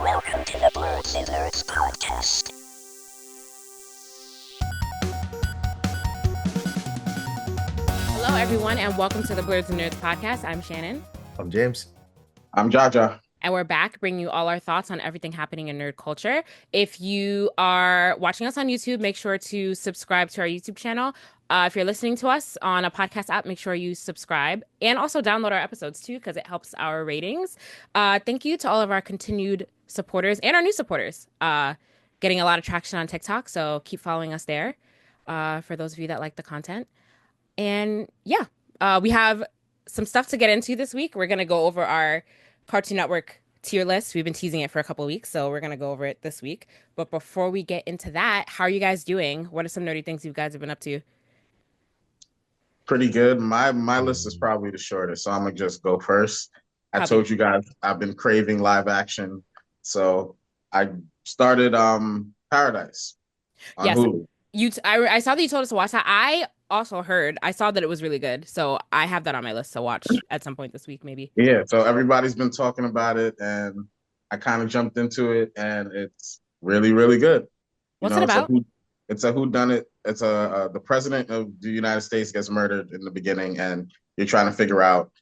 Welcome to the Blerdsnerds podcast. Hello, everyone, and welcome to the Blerdsnerds podcast. I'm Shannon. I'm James. I'm Jaja. And we're back bringing you all our thoughts on everything happening in nerd culture. If you are watching us on YouTube, make sure to subscribe to our YouTube channel. If you're listening to us on a podcast app, make sure you subscribe and also download our episodes too, because it helps our ratings. Thank you to all of our continued supporters and our new supporters. Getting a lot of traction on TikTok, so keep following us there for those of you that like the content. And yeah, we have some stuff to get into this week. We're going to go over our Cartoon Network tier list. We've been teasing it for a couple of weeks, so we're going to go over it this week. But before we get into that, how are you guys doing? What are some nerdy things you guys have been up to? Pretty good. My list is probably the shortest, so I'm gonna just go first. I told you guys I've been craving live action, so I started Paradise on Hulu. I saw that you told us to watch that. I also heard, I saw that it was really good, so I have that on my list to watch at some point this week, maybe. Yeah, so everybody's been talking about it, and I kind of jumped into it, and it's really, really good. What's it about? It's a whodunit. It's the president of the United States gets murdered in the beginning, and you're trying to figure out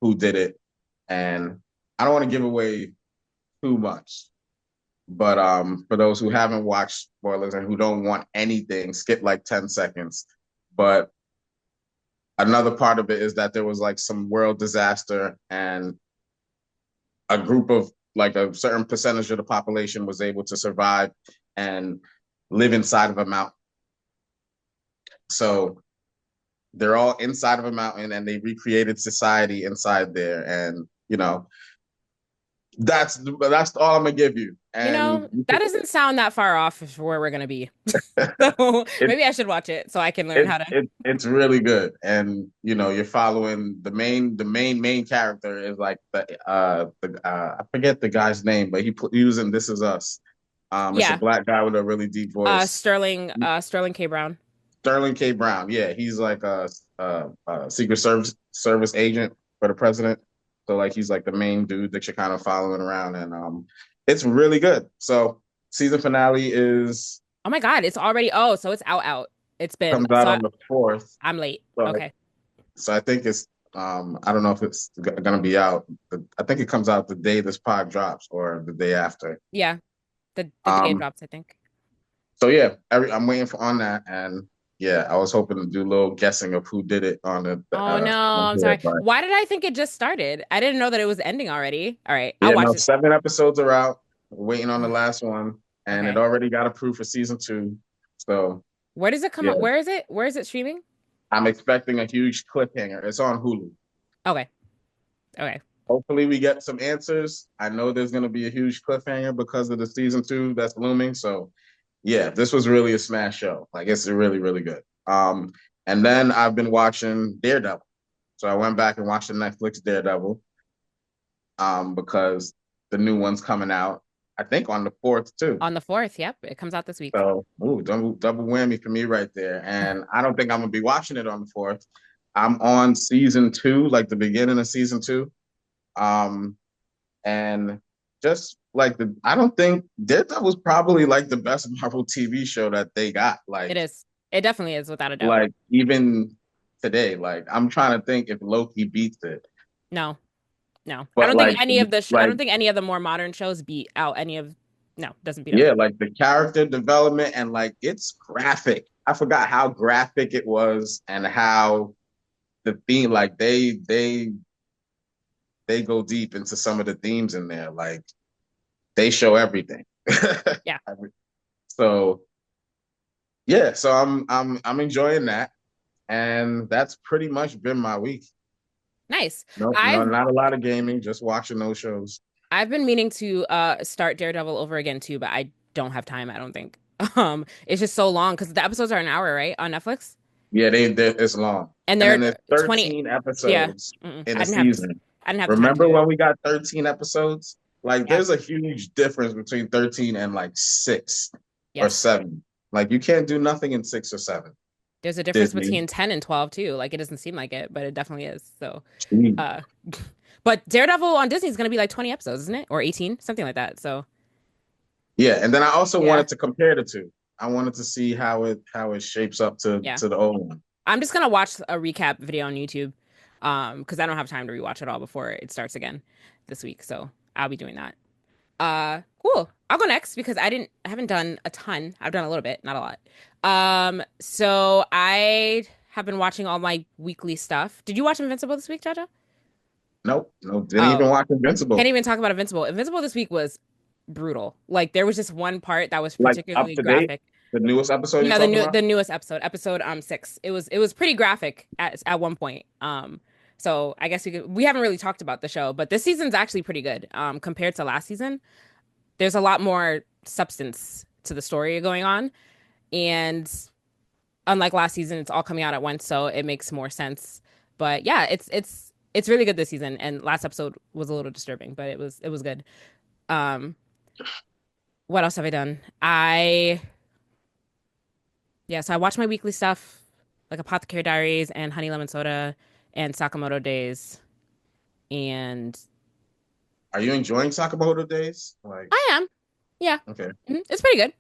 who did it. And I don't want to give away too much, but for those who haven't watched spoilers and who don't want anything, skip like 10 seconds. But another part of it is that there was like some world disaster, and a group of like a certain percentage of the population was able to survive and live inside of a mountain. So they're all inside of a mountain, and they recreated society inside there. And that's all I'm gonna give you. And that doesn't sound that far off for where we're gonna be. So maybe I should watch it so I can learn how to. It's really good, and you're following the main character is like I forget the guy's name, but he was in This Is Us. It's a black guy with a really deep voice. Sterling K. Brown. Sterling K. Brown. Yeah, he's like a Secret Service agent for the president. So like he's like the main dude that you're kind of following around, and it's really good. So season finale is. Oh my God! It's already. So it's out. It's been comes out on the 4th. I'm late. So, okay. So I think it's. I don't know if it's gonna be out. I think it comes out the day this pod drops or the day after. Yeah, the day it drops, I think. So yeah, I'm waiting on that, and yeah, I was hoping to do a little guessing of who did it on the. Oh no, I'm sorry. Why did I think it just started? I didn't know that it was ending already. All right, I'll watch it. 7 episodes are out. We're waiting on the last one, and it already got approved for season 2. So where does it come out? Where is it? Where is it streaming? I'm expecting a huge cliffhanger. It's on Hulu. Okay. Hopefully we get some answers. I know there's going to be a huge cliffhanger because of the season 2 that's looming. So yeah, this was really a smash show. Like it's really, really good. And then I've been watching Daredevil. So I went back and watched the Netflix Daredevil because the new one's coming out, I think on the 4th too. On the 4th, yep. It comes out this week. So double whammy for me right there. And I don't think I'm going to be watching it on the 4th. I'm on season 2, like the beginning of season 2. And just like I don't think Daredevil was probably like the best Marvel TV show that they got. Like it is. It definitely is, without a doubt. Like even today, like I'm trying to think if Loki beats it. No. But I don't think any of the I don't think any of the more modern shows beat out any of. No, doesn't beat. Yeah, like the character development and like it's graphic. I forgot how graphic it was and how the theme, like they go deep into some of the themes in there. Like they show everything. Yeah. So I'm enjoying that, and that's pretty much been my week. Nice. No, not a lot of gaming, just watching those shows. I've been meaning to start Daredevil over again too, but I don't have time, I don't think. It's just so long because the episodes are an hour, right, on Netflix? Yeah, it's long. And there's 13 episodes in a season. I didn't have Remember when we got 13 episodes? Like there's a huge difference between 13 and like 6 or 7. Like you can't do nothing in 6 or 7. There's a difference between 10 and 12 too. Like it doesn't seem like it, but it definitely is. So but Daredevil on Disney is going to be like 20 episodes, isn't it? Or 18, something like that. So Yeah, and then I also Yeah. wanted to compare the two. I wanted to see how it shapes up Yeah. to the old one. I'm just gonna watch a recap video on YouTube, because I don't have time to rewatch it all before it starts again this week. So I'll be doing that. Cool. I'll go next because I haven't done a ton. I've done a little bit, not a lot. So I have been watching all my weekly stuff. Did you watch Invincible this week, Jaja? Nope, nope, didn't Oh, even watch can't Invincible. even talk about Invincible. Invincible this week was brutal. Like there was just one part that was Like up particularly to date, graphic. the newest episode you're Yeah, talking about? the newest episode 6. It was pretty graphic at one point. So I guess we haven't really talked about the show, but this season's actually pretty good. Compared to last season, there's a lot more substance to the story going on, and unlike last season, it's all coming out at once, so it makes more sense. But yeah, it's really good this season, and last episode was a little disturbing, but it was good. Um, what else have I done? So I watch my weekly stuff, like Apothecary Diaries and Honey Lemon Soda and Sakamoto Days. And Are you enjoying Sakamoto Days? Like, I am. Yeah. okay. It's pretty good.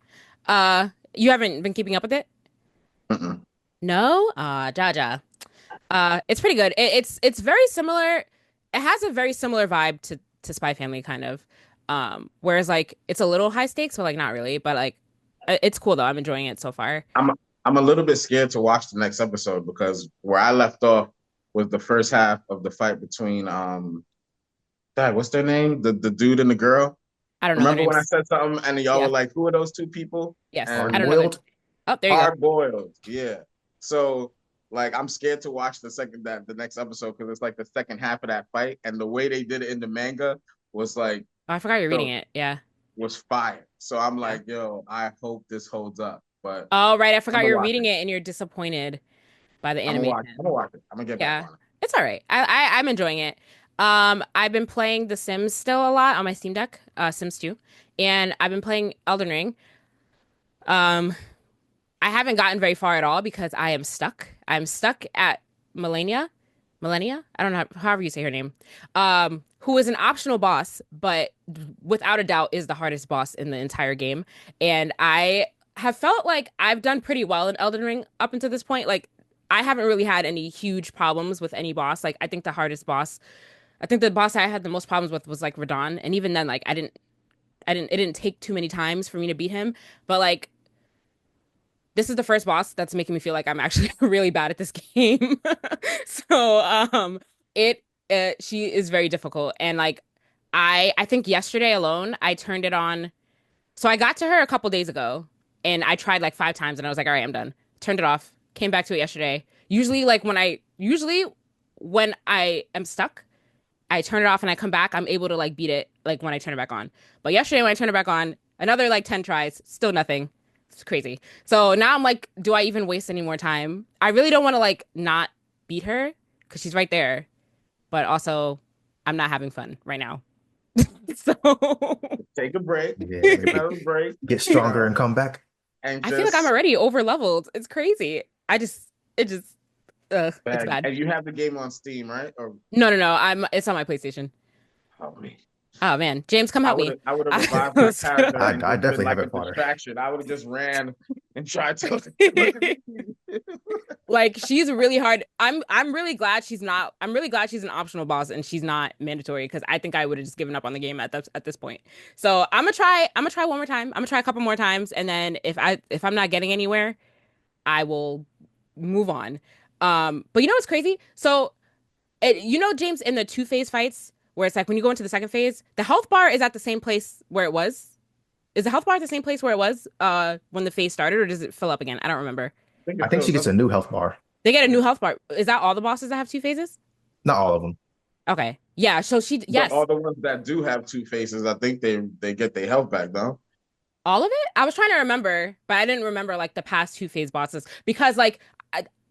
You haven't been keeping up with it? Mm-mm. No? Jaja. It's pretty good. It's very similar. It has a very similar vibe to Spy Family kind of. Whereas like it's a little high stakes, but like not really. But like it's cool though. I'm enjoying it so far. I'm a little bit scared to watch the next episode because where I left off was the first half of the fight between God, what's their name? The dude and the girl. I don't know their Remember when I names. said something and y'all were Yeah. like, who are those two people? Yes. And I don't know their. Hard-boiled. Oh, there you go. hard boiled. Yeah. So like I'm scared to watch the next episode because it's like the second half of that fight and the way they did it in the manga was like Oh, I forgot you're reading yo, it. Yeah. was fire. So I'm Yeah. like, yo, I hope this holds up. But Oh, right. I I'm forgot gonna you're watch reading it. it and you're disappointed by the I'm gonna watch. I'm gonna animation. watch it. I'm gonna get back Yeah. on it. It's all right. I'm enjoying it. I've been playing The Sims still a lot on my Steam Deck, Sims 2, and I've been playing Elden Ring. Um, I haven't gotten very far at all because I am stuck. I'm stuck at Millennia. Millennia? I don't know however you say her name. Who is an optional boss, but without a doubt is the hardest boss in the entire game. And I have felt like I've done pretty well in Elden Ring up until this point. Like I haven't really had any huge problems with any boss. Like I think the boss I had the most problems with was like Radon. And even then, like it didn't take too many times for me to beat him. But like this is the first boss that's making me feel like I'm actually really bad at this game. So, it she is very difficult, and like I think yesterday alone I turned it on. So I got to her a couple days ago, and I tried like 5 times, and I was like, all right, I'm done. Turned it off. Came back to it yesterday. Usually when I am stuck, I turn it off and I come back, I'm able to like beat it like when I turn it back on. But yesterday when I turned it back on, another like 10 tries, still nothing. It's crazy. So now I'm like, do I even waste any more time? I really don't want to like not beat her because she's right there. But also, I'm not having fun right now. So Take a break. Yeah, Take another break. get stronger and come back. And I feel like I'm just already over leveled. It's crazy. It just, it's bag. bad. And you have the game on Steam, right? Or No, no, no. It's on my PlayStation. oh man. Oh man, James, come help me. I would have revived my character I, and I just been definitely like a haven't fought her. distraction. I would have just ran and tried to Like she's really hard. I'm really glad she's not. I'm really glad she's an optional boss and she's not mandatory because I think I would have just given up on the game at this point. So I'm gonna try. I'm gonna try one more time. I'm gonna try a couple more times, and then if I'm not getting anywhere, I will move on. But you know what's crazy? So James, in the two-phase fights where it's like when you go into the second phase, the health bar is at the same place where it was. Is the health bar at the same place where it was when the phase started, or does it fill up again? I don't remember. I think she gets a new health bar. They get a new health bar. Is that all the bosses that have two phases? Not all of them. Okay. Yeah. So But yes. all the ones that do have two faces, I think they get their health back, though. All of it? I was trying to remember, but I didn't remember like the past two phase bosses because like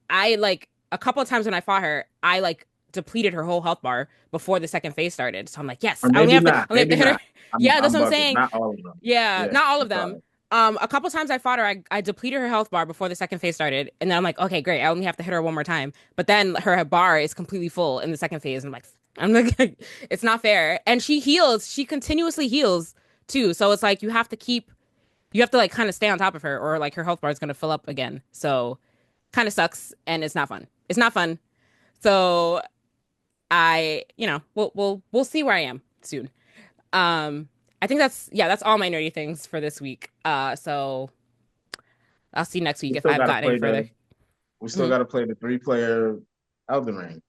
I like a couple of times when I fought her, I like depleted her whole health bar before the second phase started. So I'm like, yes, Or I only maybe have to, not. I only have to Maybe hit her. not. Yeah, that's what I'm bugging. saying. Not all of them. Yeah, Yeah, not all of I'm them. sorry. A couple times I fought her, I depleted her health bar before the second phase started, and then I'm like, okay, great, I only have to hit her one more time. But then her bar is completely full in the second phase, and I'm like, it's not fair. And she heals, she continuously heals too. So it's like you have to keep you have to like kind of stay on top of her, or like her health bar is gonna fill up again. So kind of sucks, and it's not fun. It's not fun. So we'll see where I am soon. I think that's all my nerdy things for this week. So I'll see next week We if still I've gotta gotten any play further. we still Mhm. gotta play the 3-player Elden Ring.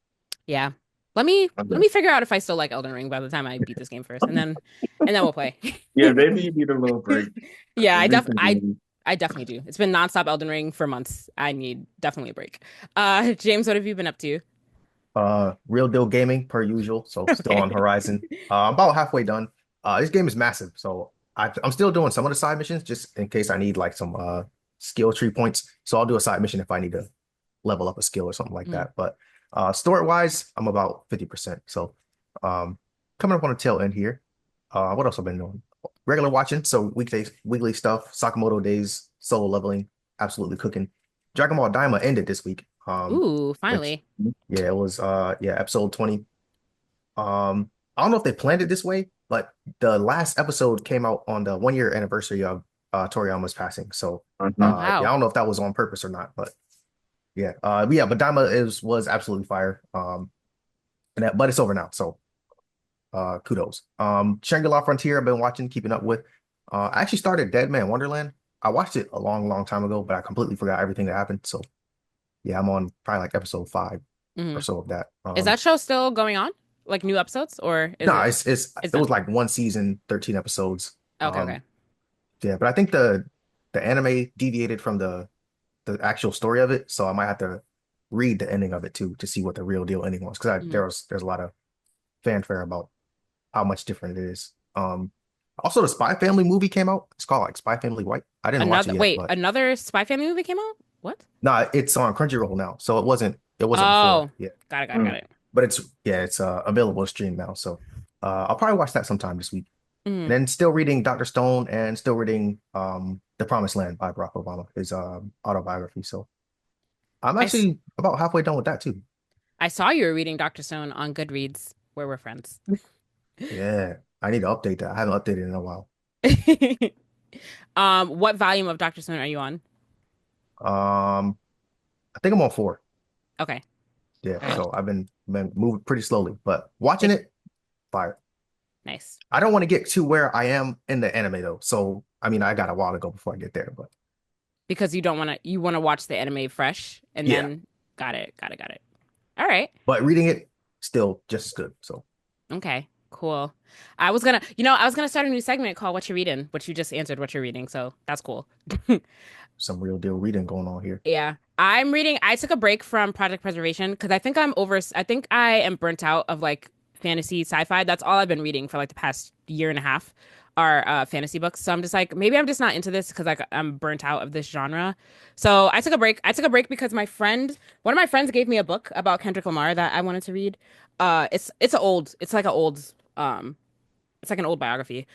Yeah. Let me Okay. figure out if I still like Elden Ring by the time I beat this game first, and then we'll play. Yeah, maybe you need a little break. Yeah, Reconvene. I definitely do. It's been nonstop Elden Ring for months. I need definitely a break. James, what have you been up to? Real deal gaming per usual. So still Okay. on Horizon. I'm about halfway done. This game is massive, so I'm still doing some of the side missions just in case I need like some skill tree points. So I'll do a side mission if I need to level up a skill or something like Mm. that. But story wise, I'm about 50%. So um, coming up on the tail end here. What else I've been doing? Regular watching, so weekly stuff, Sakamoto days, solo leveling, absolutely cooking. Dragon Ball Daima ended this week. Ooh, Which finally. yeah, it was episode 20. I don't know if they planned it this way, but the last episode came out on the 1 year anniversary of Toriyama's passing. So Oh, Mhm. yeah, I wow. don't know if that was on purpose or not, but but Daima was absolutely fire. But it's over now, so kudos. Shangri-La Frontier I've been watching, keeping up with. I actually started Dead Man Wonderland. I watched it a long, long time ago, but I completely forgot everything that happened. So yeah, I'm on probably like episode 5 or Mhm. so of that. Is that show still going on? Like new episodes, or is No, it it done? was like one season, 13 episodes. Okay, okay. Yeah, but I think the anime deviated from the actual story of it, so I might have to read the ending of it too to see what the real deal ending was because Mhm. there's a lot of fanfare about how much different it is. Also the Spy Family movie came out. It's called like Spy Family White. I didn't watch it Another yet, wait, but another Spy Family movie came out? What? no, it's on Crunchyroll now, so it wasn't before. Oh, Yeah, got it, got it, got Mm. it. but it's available to stream now, so I'll probably watch that sometime this week. And Mhm. then still reading Dr. Stone and still reading The Promised Land by Barack Obama, his autobiography. So I'm I, s- actually about halfway done with that too. I saw you were reading Dr. Stone on Goodreads, where we're friends. Yeah, I need to update that. I haven't updated in a while. What volume of Dr. Stone are you on? I think I'm on 4. Okay. Yeah, All right. so I've been moving pretty slowly, but watching Take it, fire. nice. I don't want to get to where I am in the anime though. So I mean, I got a while to go before I get there, but Because you want to watch the anime fresh and yeah, then got it, got it, got it. All right. but reading it still just as good. So Okay. Cool. I was gonna start a new segment called What You Reading, but you just answered what you're reading, so that's cool. some real deal reading going on here. Yeah. I took a break from Project Preservation because I think I am burnt out of like fantasy sci-fi. That's all I've been reading for like the past year and a half are fantasy books. So I'm just like, maybe I'm just not into this because like I'm burnt out of this genre. So I took a break. I took a break because one of my friends gave me a book about Kendrick Lamar that I wanted to read. It's like an old biography.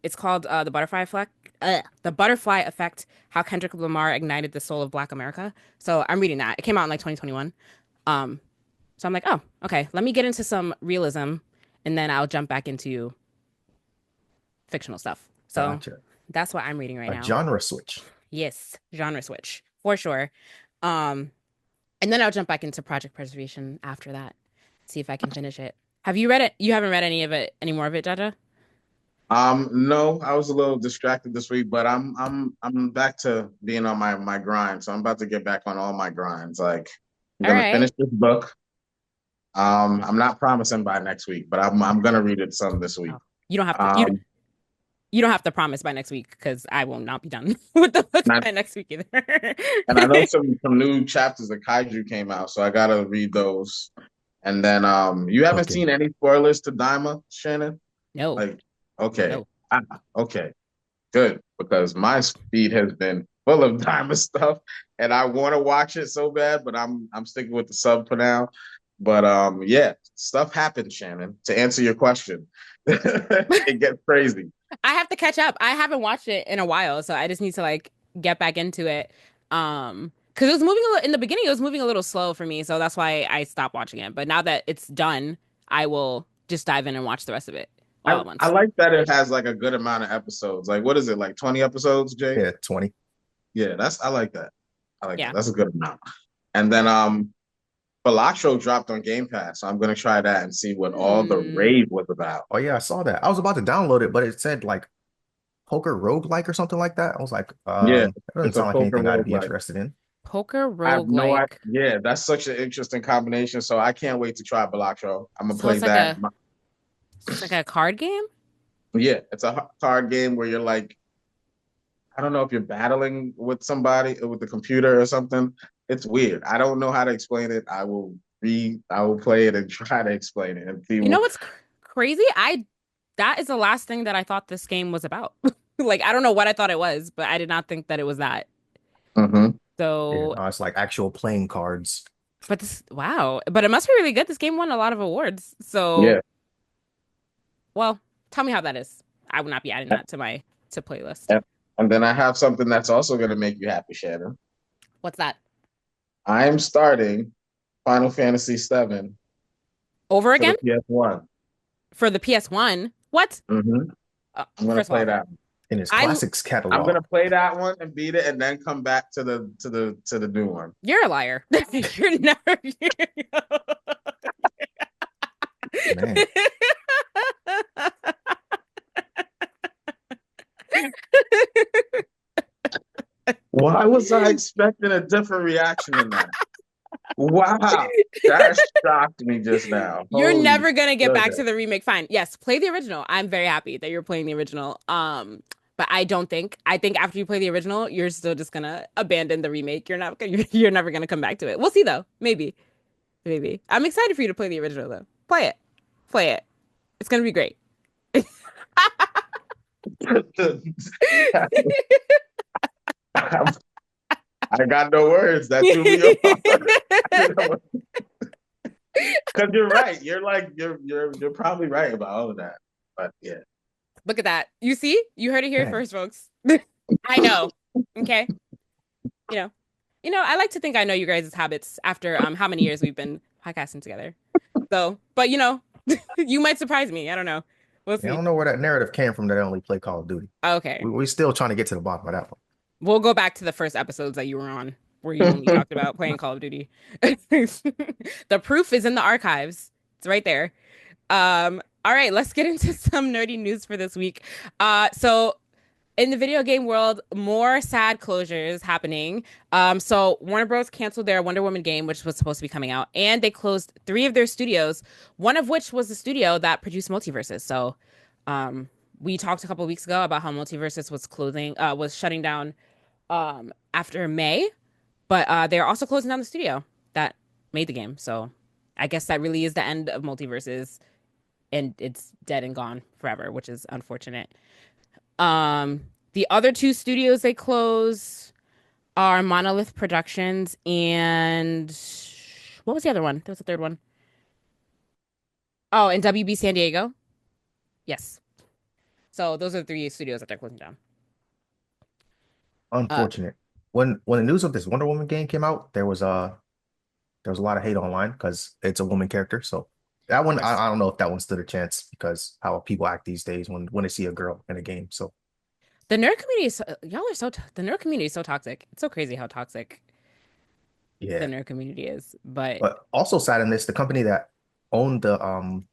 It's called The Butterfly Effect: How Kendrick Lamar Ignited the Soul of Black America. So I'm reading that. It came out in like 2021. Um, so I'm like, oh, okay. Let me get into some realism, and then I'll jump back into fictional stuff. So Gotcha. that's what I'm reading right A now. genre switch. Yes, genre switch for sure. Um, and then I'll jump back into Project Preservation after that. See if I can finish it. Have you read it? You haven't read any more of it, Jaja? No, I was a little distracted this week, but I'm back to being on my grind. So I'm about to get back on all my grinds. Like I'm All gonna right. finish this book. I'm not promising by next week, but I'm gonna read it some this week. Oh, you don't have to. Um, You don't have to promise by next week because I will not be done with the book and I, by next week either. and I know some new chapters of Kaiju came out, so I gotta read those. And then you haven't Cooking. seen any spoilers to Daima, Shannon? No, Like, okay, no. ah, okay, good, because my feed has been full of Daima stuff, and I want to watch it so bad, but I'm sticking with the sub for now. But yeah, stuff happens, Shannon. To answer your question, it gets crazy. I have to catch up. I haven't watched it in a while, so I just need to like get back into it. Because it was moving in the beginning, it was moving a little slow for me, so that's why I stopped watching it. But now that it's done, I will just dive in and watch the rest of it. all at I once. like that it has like a good amount of episodes. Like, what is it, like 20 episodes, Jay? Yeah, 20. Yeah, I like that. I like that. Yeah. That's a good amount. And then Balatro dropped on Game Pass. So I'm gonna try that and see what all the Hmm. rave was about. Oh yeah, I saw that. I was about to download it, but it said like poker roguelike or something like that. I was like, Yeah, that doesn't it's a sound like poker anything I'd be roguelike. interested in. Poker I have no idea. roguelike. Yeah, that's such an interesting combination. So I can't wait to try Balatro. I'm gonna So play it's like that. a card game? Yeah, it's a card game where you're like, I don't know if you're battling with somebody with the computer or something. It's weird. I don't know how to explain it. I will play it and try to explain it and see. You know what's crazy? That is the last thing that I thought this game was about. Like, I don't know what I thought it was, but I did not think that it was that. Mhm. Yeah, So, no, it's like actual playing cards. but wow. But it must be really good. This game won a lot of awards. So, Yeah. well, tell me how that is. I will not be adding that to my playlist. And, and then I have something that's also going to make you happy, Shannon. What's that? I am starting Final Fantasy VII Over for the again? PS1. For the PS1? What? I'm going to First of play all, that. In his I classics I'm catalog. gonna play that one and beat it, and then come back to the new one. you're a liar. You're never. Man, Why was I expecting a different reaction than that? Wow, that shocked me just now. You're Holy never gonna get back goodness. to the remake. Fine. Yes, play the original. I'm very happy that you're playing the original. But I think after you play the original, you're still just gonna abandon the remake. You're never gonna come back to it. We'll see though. Maybe. Maybe. I'm excited for you to play the original though. Play it. Play it. It's gonna be great. I got no words. That threw me off. Because you're right. You're probably right about all of that. But yeah. Look at that. You see? You heard it here man. first, folks. I know. Okay. You know. I like to think I know you guys' habits after how many years we've been podcasting together. So, but you might surprise me. I don't know. We'll Yeah, I see. don't know where that narrative came from that I only play Call of Duty. Okay. We're still trying to get to the bottom of that one. We'll go back to the first episodes that you were on where you only talked about playing Call of Duty. The proof is in the archives. It's right there. All right, let's get into some nerdy news for this week. So in the video game world, more sad closures happening. So Warner Bros. Canceled their Wonder Woman game, which was supposed to be coming out, and they closed 3 of their studios, one of which was the studio that produced Multiverses. So, we talked a couple of weeks ago about how Multiverses was shutting down, after May, but they're also closing down the studio that made the game. So, I guess that really is the end of Multiverses, and it's dead and gone forever, which is unfortunate. The other 2 studios they close are Monolith Productions and what was the other one? There was a third one. Oh, and WB San Diego. Yes. So those are the 3 studios that they're closing down. Unfortunate. When the news of this Wonder Woman game came out, there was a lot of hate online because it's a woman character. So that one, I don't know if that one stood a chance because how people act these days when they see a girl in a game. So The nerd community is the nerd community is so toxic. It's so crazy how toxic the yeah. nerd community is. But But also sad in this, the company that owned the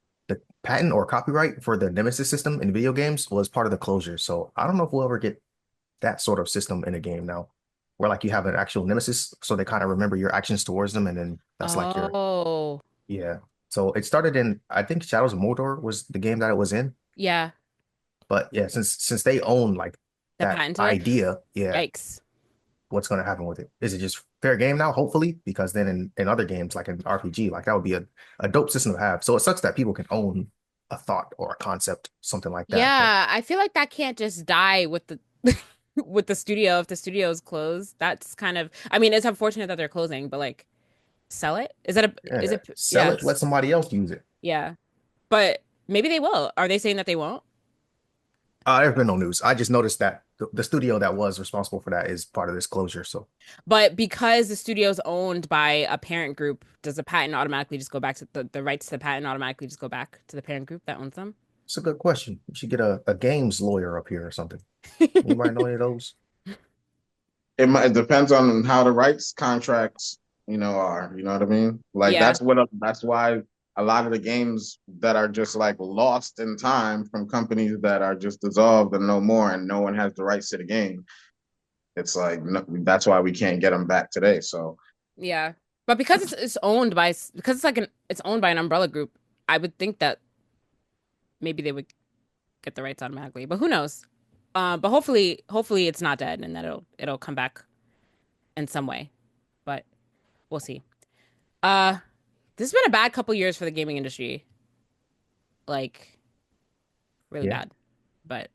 patent or copyright for the Nemesis system in video games was part of the closure. So I don't know if we'll ever get that sort of system in a game now, where like you have an actual Nemesis, so they kind of remember your actions towards them, and then that's like your oh, yeah. So it started in I think Shadows of Mordor was the game that it was in. yeah, But yeah, since they own like the that patent to it. idea, yeah, Yikes. what's gonna happen with it? Is it just fair game now? Hopefully, because then in other games like an RPG, like that would be a dope system to have. So it sucks that people can own a thought or a concept, something like that. But Yeah, I feel like that can't just die with the with the studio if the studio is closed. That's kind of, I mean, it's unfortunate that they're closing, but like sell it? Is yeah, it sell it, let yes. somebody else use it. Yeah. But maybe they will. Are they saying that they won't? There's been no news. I just noticed that the studio that was responsible for that is part of this closure. So But because the studio is owned by a parent group, does the patent automatically just go back to the rights to the patent automatically just go back to the parent group that owns them? It's a good question. You should get a games lawyer up here or something. Anybody know any of those? It depends on how the rights contracts, are. You know what I mean? Like Yeah, that's why a lot of the games that are just like lost in time from companies that are just dissolved and no more, and no one has the rights to the game. It's like no, that's why we can't get them back today. So yeah. But because it's owned by because it's like it's owned by an umbrella group, I would think that maybe they would get the rights automatically. But who knows? But hopefully it's not dead and that it'll come back in some way. But we'll see. Uh, this has been a bad couple years for the gaming industry. Like really Yeah, bad. But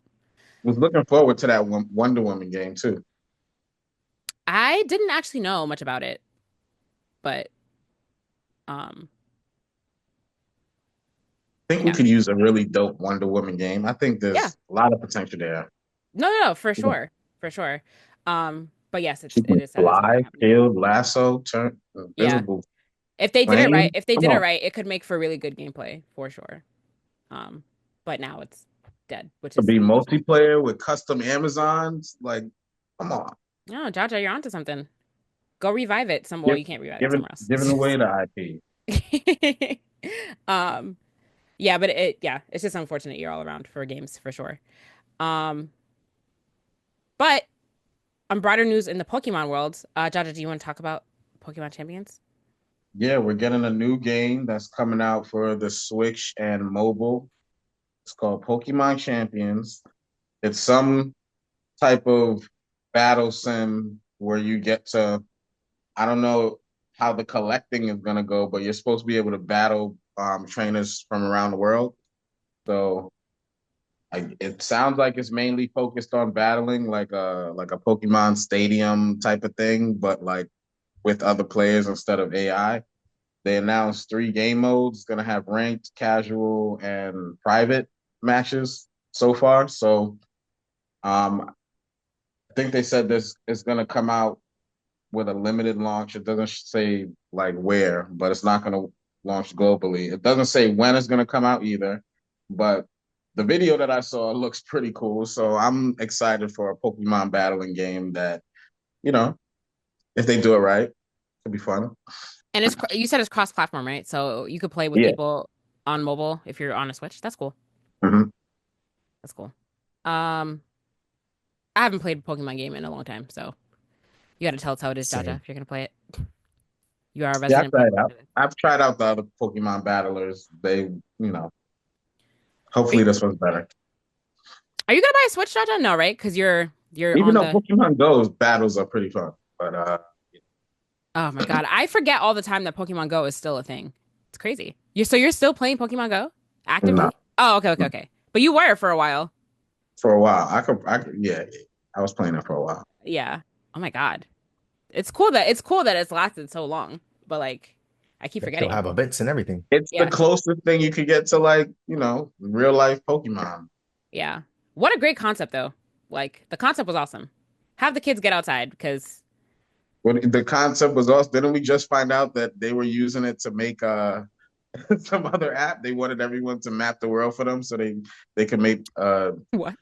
was looking forward to that Wonder Woman game too. I didn't actually know much about it. But um, I think we yeah, could use a really dope Wonder Woman game. I think yeah. there's a lot of potential there. No, for Yeah. sure, for sure. But yes, She it can is sad it's not fly, happening. shield, lasso, turn Yeah, invisible, if plane. they Come did it on. right, it could make for really good gameplay for sure. But now it's dead, which To is be unfortunate. multiplayer with custom Amazons, like, come on. No, Jaja, you're onto something. Go revive it some. Well, Give, you can't revive it giving somewhere else. giving away the IP. um, yeah, but yeah, it's just unfortunate year all around for games for sure. Um, but on broader news in the Pokemon world, Jaja, do you want to talk about Pokemon Champions? Yeah, we're getting a new game that's coming out for the Switch and mobile. It's called Pokemon Champions. It's some type of battle sim where you get to, I don't know how the collecting is going to go, but you're supposed to be able to battle trainers from around the world. So it sounds like it's mainly focused on battling like a Pokemon Stadium type of thing, but like with other players instead of AI. They announced 3 game modes. It's gonna have ranked, casual, and private matches so far. So I think they said this is gonna come out with a limited launch. It doesn't say like where, but it's not gonna launch globally. It doesn't say when it's gonna come out either. But the video that I saw looks pretty cool. So I'm excited for a Pokemon battling game that, you know, if they do it right, it'll be fun. And you said it's cross-platform, right? So you could play with Yeah. people on mobile if you're on a Switch. That's cool. Mhm. That's cool. Um, I haven't played a Pokemon game in a long time, so you got to tell us how it is, Jaja, same. if you're gonna play it. You are a Yeah, I've resident tried it Pokemon out. fan. I've tried out the other Pokemon battlers. They, Are you, hopefully this one's better. are you gonna buy a Switch, Jaja? No, right? Because you're Even on though the. Pokemon Go's battles are pretty fun. But Oh my God, I forget all the time that Pokemon Go is still a thing. It's crazy. You're still playing Pokemon Go actively? no. Oh, okay. But you were for a while. For a while. I could yeah, I was playing it for a while. Yeah. Oh my God. It's cool that it's lasted so long, but like I keep They still forgetting. have events and everything. It's the Yeah. closest thing you could get to like, real life Pokemon. Yeah. What a great concept though. Like the concept was awesome. Have the kids get outside because When the concept was also, didn't we just find out that they were using it to make some other app? They wanted everyone to map the world for them so they could make what?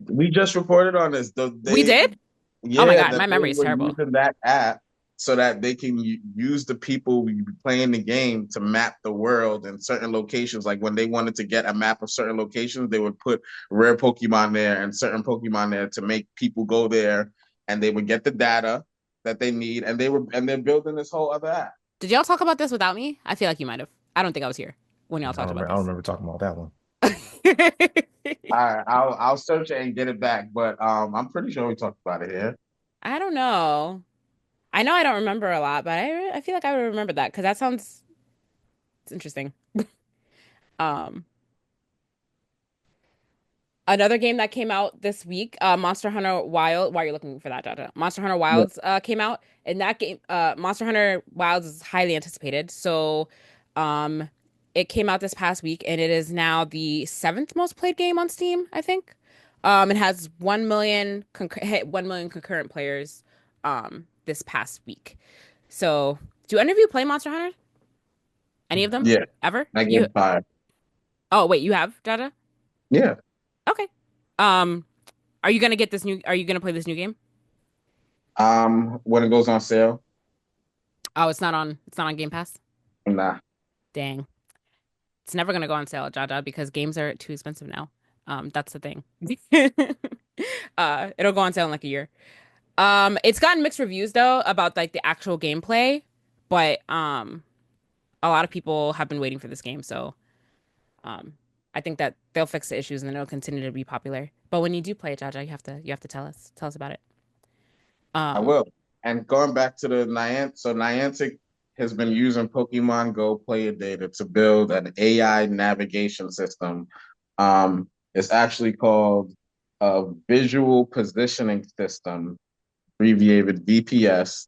we just reported on this. We They did? Oh my Yeah, God, that my they memory is were terrible. using that app so that they can use the people playing the game to map the world in certain locations. Like when they wanted to get a map of certain locations, they would put rare Pokemon there and certain Pokemon there to make people go there, and they would get the data that they need, and they're building this whole other app. Did y'all talk about this without me? I feel like you might have. I don't think I was here when y'all talked about I don't this. remember talking about that one. All right, I'll search it and get it back, but I'm pretty sure we talked about it here. I don't know. I know I don't remember a lot, but I feel like I would remember that because that sounds it's interesting. Um, Another game that came out this week, Monster Hunter Wild. While you're looking for that, Jaja, Monster Hunter Yeah. Wilds came out, and that game, Monster Hunter Wilds, is highly anticipated. So, um, it came out this past week, and it is now the seventh most played game on Steam, I think. It has 1 million hit 1 million concurrent players, this past week. So, do any of you play Monster Hunter? Any of them Yeah, ever? I You get five. Oh, wait, you have Jaja? Yeah. Okay. Um, are you gonna get this new? Are you gonna play this new game? When it goes on sale, Oh, it's not on. It's not on Game Pass. nah. Dang, it's never gonna go on sale, Jaja, because games are too expensive now. That's the thing. It'll go on sale in like a year. It's gotten mixed reviews though about like the actual gameplay, but a lot of people have been waiting for this game, so um, I think that they'll fix the issues and then it'll continue to be popular. But when you do play it, Jaja, you have to tell us about it. I Um, will. And going back to the Niantic, so Niantic has been using Pokemon Go player data to build an AI navigation system. It's actually called a visual positioning system, abbreviated VPS.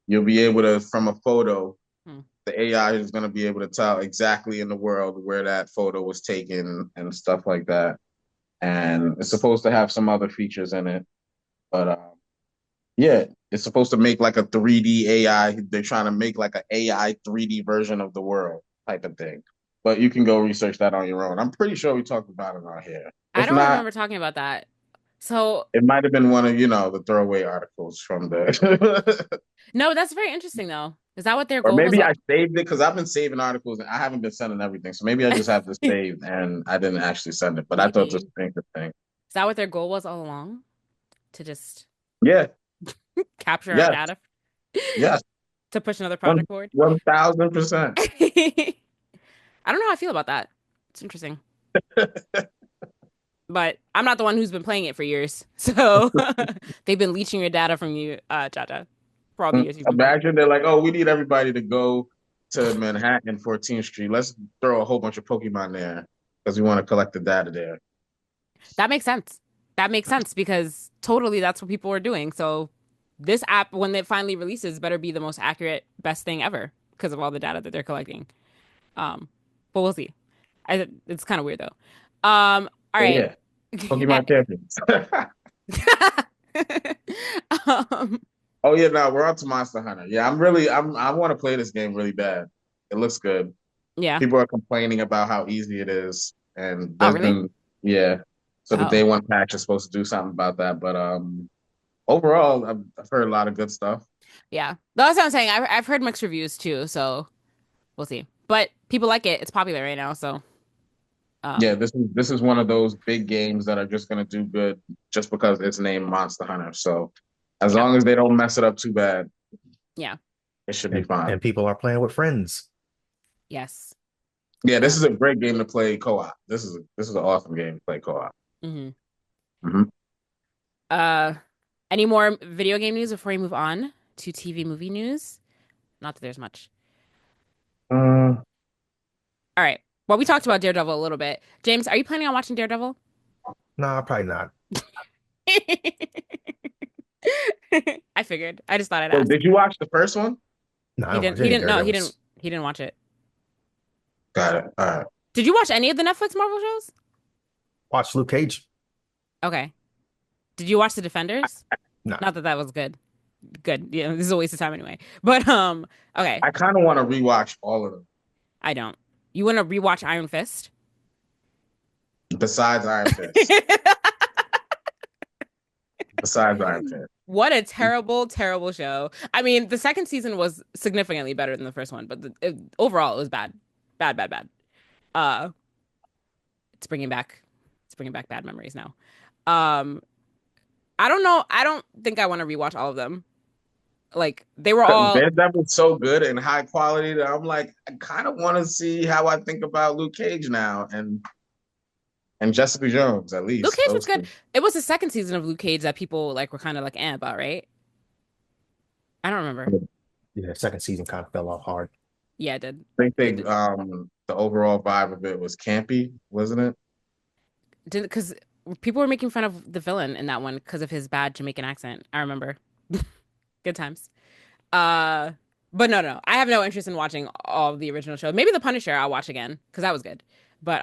You'll be able to, from a photo, hmm. the AI is going to be able to tell exactly in the world where that photo was taken and stuff like that. And it's supposed to have some other features in it, but yeah, it's supposed to make like a 3D AI. They're trying to make like an AI 3D version of the world type of thing. But you can go research that on your own. I'm pretty sure we talked about it on here. I If don't not, remember talking about that. So, it might have been one of, the throwaway articles from the no, that's very interesting though. Is that what their or goal was maybe I all? saved it because I've been saving articles and I haven't been sending everything. So maybe I just have this saved and I didn't actually send it. But I thought this Maybe. was interesting. Is that what their goal was all along? To just Yeah, capture our yes, data yes. to push another One project forward? 1000%. I don't know how I feel about that. It's interesting. But I'm not the one who's been playing it for years. So they've been leeching your data from you, Jaja, for all the years you've been playing. Imagine they're like, oh, we need everybody to go to Manhattan, 14th Street. Let's throw a whole bunch of Pokemon there because we want to collect the data there. That makes sense. That makes sense because totally that's what people are doing. So this app, when it finally releases, better be the most accurate, best thing ever because of all the data that they're collecting. Um, but we'll see. It's kind of weird though. All But right. yeah, Pokemon champions. um, Oh yeah, no, we're on to Monster Hunter. Yeah, I want to play this game really bad. It looks good. yeah. People are complaining about how easy it is, and Oh, there's really? been yeah. So the day Oh, one patch is supposed to do something about that, but overall, I've heard a lot of good stuff. yeah. That's what I'm saying. I've heard mixed reviews too, so we'll see. But people like it. It's popular right now, so Yeah, um, this is one of those big games that are just gonna do good just because it's named Monster Hunter. So as yeah, long as they don't mess it up too bad, yeah, it should be And fine. and people are playing with friends. yes. Yeah, this Uh, is a great game to play co-op. This is an awesome game to play co-op. mhm. Hmm. Uh, any more video game news before we move on to TV movie news? Not that there's much. Uh, All right. Well, we talked about Daredevil a little bit. James, are you planning on watching Daredevil? Nah, probably not. I figured. I just thought I'd well, ask. did you watch the first one? No, I He don't didn't. watch He any didn't. No, he didn't. Daredevils. He didn't watch it. Got it. All right. Did you watch any of the Netflix Marvel shows? Watch Luke Cage. Okay. Did you watch The Defenders? Nah. Not that that was good. Good. Yeah, this is a waste of time anyway. But okay. I kind of want to rewatch all of them I don't. You want to rewatch Iron Fist? besides Iron Fist. Besides Iron Fist. What a terrible, terrible show. I mean, the second season was significantly better than the first one, but overall it was bad. Bad, bad, bad. Uh, it's bringing back bad memories now. Um, I don't know. I don't think I want to rewatch all of them. Like they were Because all Daredevil's so good and high quality that I'm like, I kind of want to see how I think about Luke Cage now and Jessica Jones at Luke least Cage was those good. two. It was the second season of Luke Cage that people like were kind of like about, right? I don't remember. Yeah, second season kind of fell off hard. Yeah, it did. I think It they did. the overall vibe of it was campy, wasn't it? Did because people were making fun of the villain in that one because of his bad Jamaican accent. I remember. Good times. Uh, but no. I have no interest in watching all of the original show. Maybe The Punisher I'll watch again because that was good. But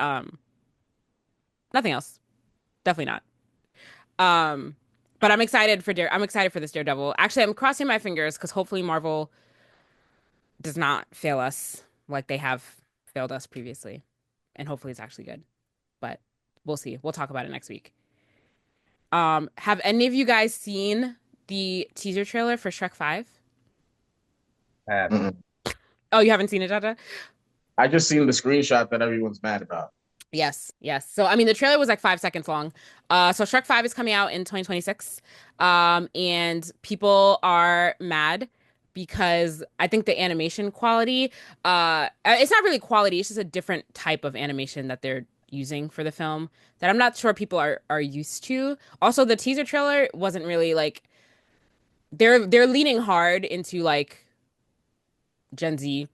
nothing else. Definitely not. Um, but I'm excited for this Daredevil. Actually, I'm crossing my fingers because hopefully Marvel does not fail us like they have failed us previously. and hopefully it's actually good. But we'll see. We'll talk about it next week. Have any of you guys seen the teaser trailer for Shrek 5? Mm-mm. Oh, you haven't seen it, Jaja? I just seen the screenshot that everyone's mad about. Yes, yes. So I mean the trailer was like 5 seconds long. So Shrek 5 is coming out in 2026. And people are mad because I think the animation quality, it's not really quality, it's just a different type of animation that they're using for the film that I'm not sure people are used to. Also, the teaser trailer wasn't really like they're leaning hard into like Gen Z.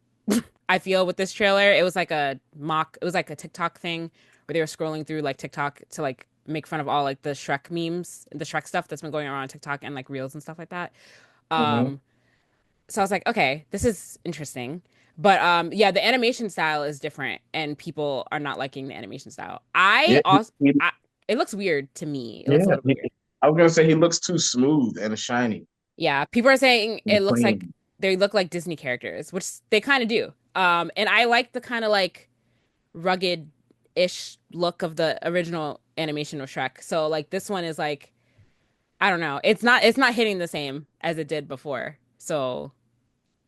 I feel with this trailer, it was like a mock, it was like a TikTok thing where they were scrolling through like TikTok to like make fun of all like the Shrek memes, the Shrek stuff that's been going around on TikTok and like reels and stuff like that. Mm-hmm. Um, so I was like, okay, this is interesting. But yeah, the animation style is different and people are not liking the animation style. Yeah, It looks weird to me. It looks a yeah. little bit weird. I was gonna say he looks too smooth and shiny Yeah, people are saying and it looks like clean. they look like Disney characters, which they kind of do. And I like the kind of like rugged-ish look of the original animation of Shrek. So like this one is like I don't know. It's not hitting the same as it did before. So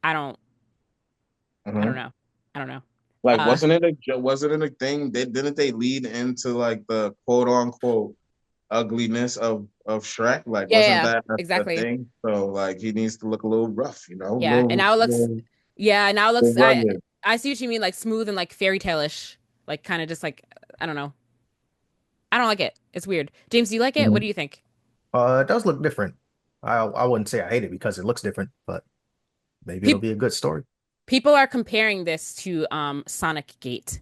I don't I don't Mm-hmm. know. I don't know. Like, Uh wasn't it a thing? Didn't they lead into like the quote unquote ugliness of Shrek? Like, yeah, wasn't yeah, that a exactly. thing? So like he needs to look a little rough, you know, a Yeah. And now it looks little, yeah, now it little looks rugged. I see what you mean like smooth and like fairy tale-ish. Like kind of just like I don't know. I don't like it. It's weird. James, do you like it? What Mhm. do you think? It does look different. I wouldn't say I hate it because it looks different, but maybe it'll Pe be a good story. People are comparing this to Sonic Gate,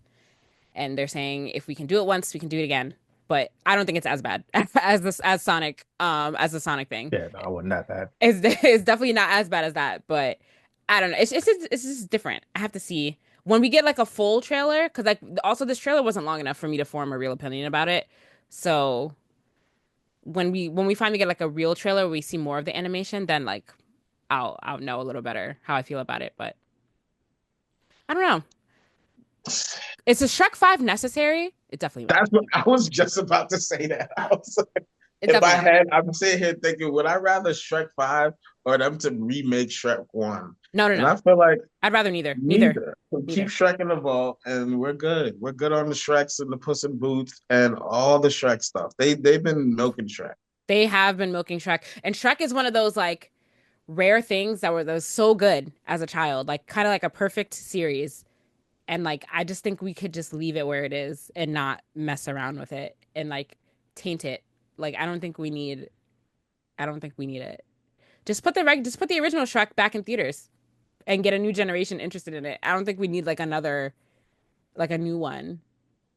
and they're saying if we can do it once, we can do it again. But I don't think it's as bad as the Sonic thing. Yeah, no, I wasn't that bad. It's definitely not as bad as that, but I don't know. It's just different. I have to see when we get like a full trailer because like also this trailer wasn't long enough for me to form a real opinion about it. So when we finally get like a real trailer, where we see more of the animation, then like I'll know a little better how I feel about it. But I don't know. Is a Shrek 5 necessary? It definitely was. That's what I was just about to say. That I was like, It in my definitely was. head, I'm sitting here thinking, would I rather Shrek 5 or them to remake Shrek 1? No, no, And no. I feel like I'd rather neither. Neither. neither. So keep Neither. Shrek in the vault, and we're good. We're good on the Shreks and the Puss in Boots and all the Shrek stuff. They've been milking Shrek. They have been milking Shrek. And Shrek is one of those like rare things that was so good as a child, like kind of like a perfect series. And like I just think we could just leave it where it is and not mess around with it and like taint it. Like I don't think we need it. Just put the original Shrek back in theaters and get a new generation interested in it. I don't think we need like another like a new one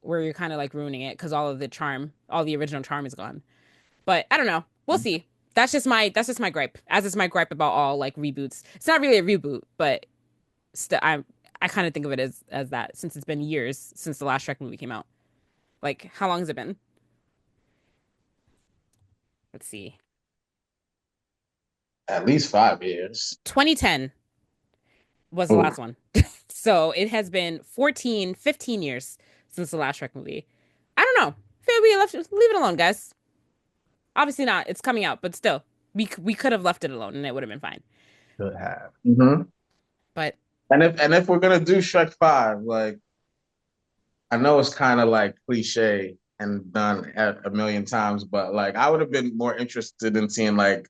where you're kind of like ruining it because all of the charm, all the original charm is gone. But I don't know. We'll see. That's just my gripe. As is my gripe about all like reboots. It's not really a reboot, but still I kind of think of it as that since it's been years since the last Shrek movie came out. Like how long has it been? Let's see. At least 5 years. 2010 was the Ooh. last one. So it has been 14, 15 years since the last Shrek movie. I don't know. Feel we left leave it alone, guys. Obviously not. It's coming out, but still, we could have left it alone and it would have been fine. Could have. Mm-hmm. But And if we're gonna do Shrek 5, like I know it's kind of like cliche and done at a million times, but like I would have been more interested in seeing like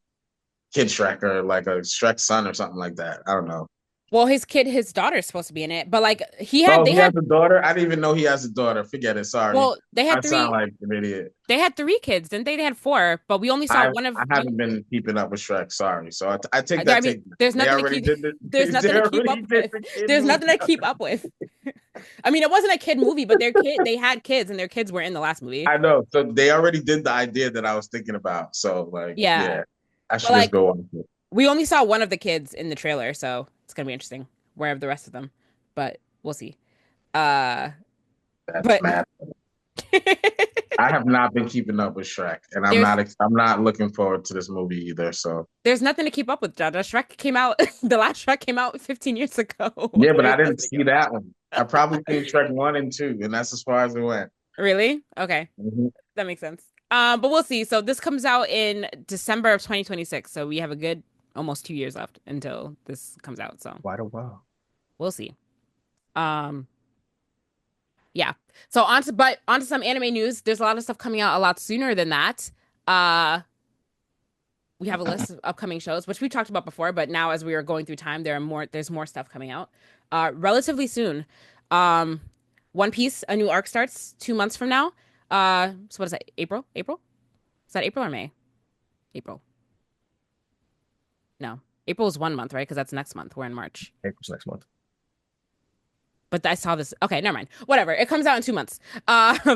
Kid Shrek or like a Shrek son or something like that. I don't know. well, his daughter's supposed to be in it, but like Oh, they he has had a daughter? I didn't even know he has a daughter. Forget it. Sorry. well, they I had sound three like an idiot. they had three kids, didn't they? They had four, but we only saw I one of I one. haven't been keeping up with Shrek. Sorry. So I take I that mean, take back. there's They nothing to already keep did the there's nothing they to keep up already did with. the kid There's movie. nothing to keep up with. I mean, it wasn't a kid movie, but they had kids and their kids were in the last movie. I know. So they already did the idea that I was thinking about. So like, Yeah. yeah, I But should just like go on. we only saw one of the kids in the trailer, so it's gonna be interesting. Where are the rest of them? But we'll see. Uh That's but mad. I have not been keeping up with Shrek, and there's I'm not looking forward to this movie either. So there's nothing to keep up with, Jaja. Shrek came out the last Shrek came out 15 years ago. yeah, What but are you I didn't supposed to see do? that one. I probably seen Shrek 1 and 2, and that's as far as it went. Really? Okay. Mhm. That makes sense. But we'll see. So this comes out in December of 2026. So we have a good almost 2 years left until this comes out. So Quite a while. we'll see. Um, yeah. So on to some anime news. There's a lot of stuff coming out a lot sooner than that. Uh, we have a list of upcoming shows, which we talked about before, but now as we are going through time, there's more stuff coming out. Relatively soon. Um, One Piece, a new arc starts 2 months from now. So what is that? April? April? Is that April or May? April. No. April is 1 month, right? Because that's next month. We're in March. April's next month. But I saw this. Okay, never mind. Whatever. It comes out in 2 months.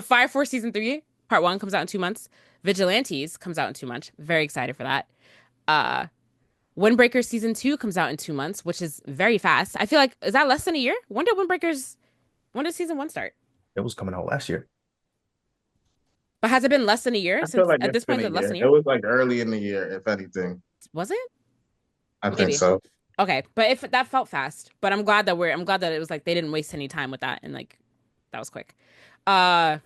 Fire Force season 3, part 1 comes out in 2 months. Vigilantes comes out in 2 months. Very excited for that. Uh, Windbreaker season 2 comes out in 2 months, which is very fast. I feel like is that less than a year? When did season 1 start? It was coming out last year. But has it been less than a year I feel since like at it's this been point? a Is it less year. than a It year? was like early in the year, if anything. Was it? I think Maybe. so. Okay, but if that felt fast. But I'm glad that it was like they didn't waste any time with that and like that was quick. Uh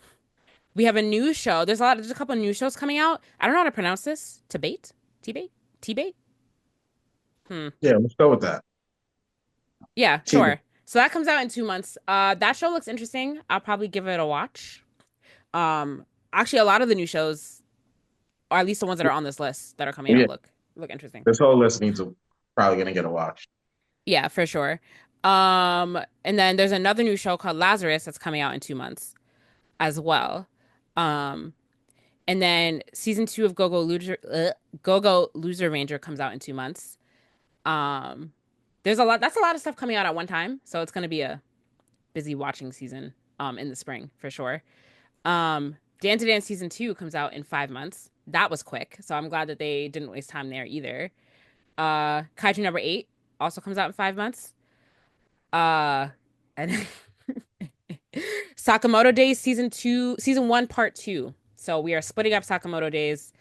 we have a new show. There's a couple of new shows coming out. I don't know how to pronounce this. Tibate? Tibate? Tibate? Hmm. Yeah, let's go with that. Yeah, TV. sure. So that comes out in 2 months. That show looks interesting. I'll probably give it a watch. Um, Actually, a lot of the new shows, or at least the ones that are on this list that are coming Yeah, out, look interesting. this whole list needs to probably gonna get a watch. Yeah, for sure. And then there's another new show called Lazarus that's coming out in 2 months as well. Um, and then season 2 of Go Loser Ranger comes out in 2 months. Um, there's a lot. That's a lot of stuff coming out at one time, so it's gonna be a busy watching season. In the spring for sure. Dance to Dance season 2 comes out in 5 months. That was quick, so I'm glad that they didn't waste time there either. Kaiju number 8 also comes out in 5 months. And Sakamoto Days season 1, part 2. So we are splitting up Sakamoto Days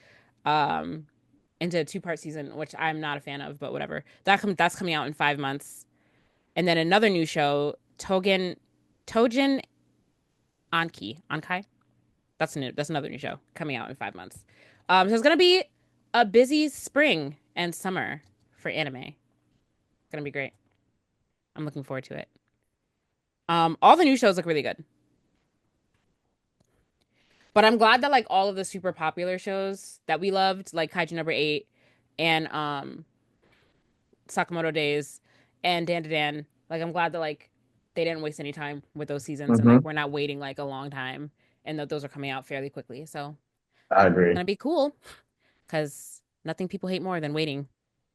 um into a two-part season, which I'm not a fan of, but whatever. That's coming out in 5 months. And then another new show, Tojin Ankai. That's new. That's another new show coming out in 5 months. So it's gonna be a busy spring and summer for anime. It's gonna be great. I'm looking forward to it. All the new shows look really good. But I'm glad that like all of the super popular shows that we loved, like Kaiju number 8 and Sakamoto Days and Dan to Dan, like I'm glad that like they didn't waste any time with those seasons and like Hmm. we're not waiting like a long time and that those are coming out fairly quickly. So I it's agree. gonna be cool because nothing people hate more than waiting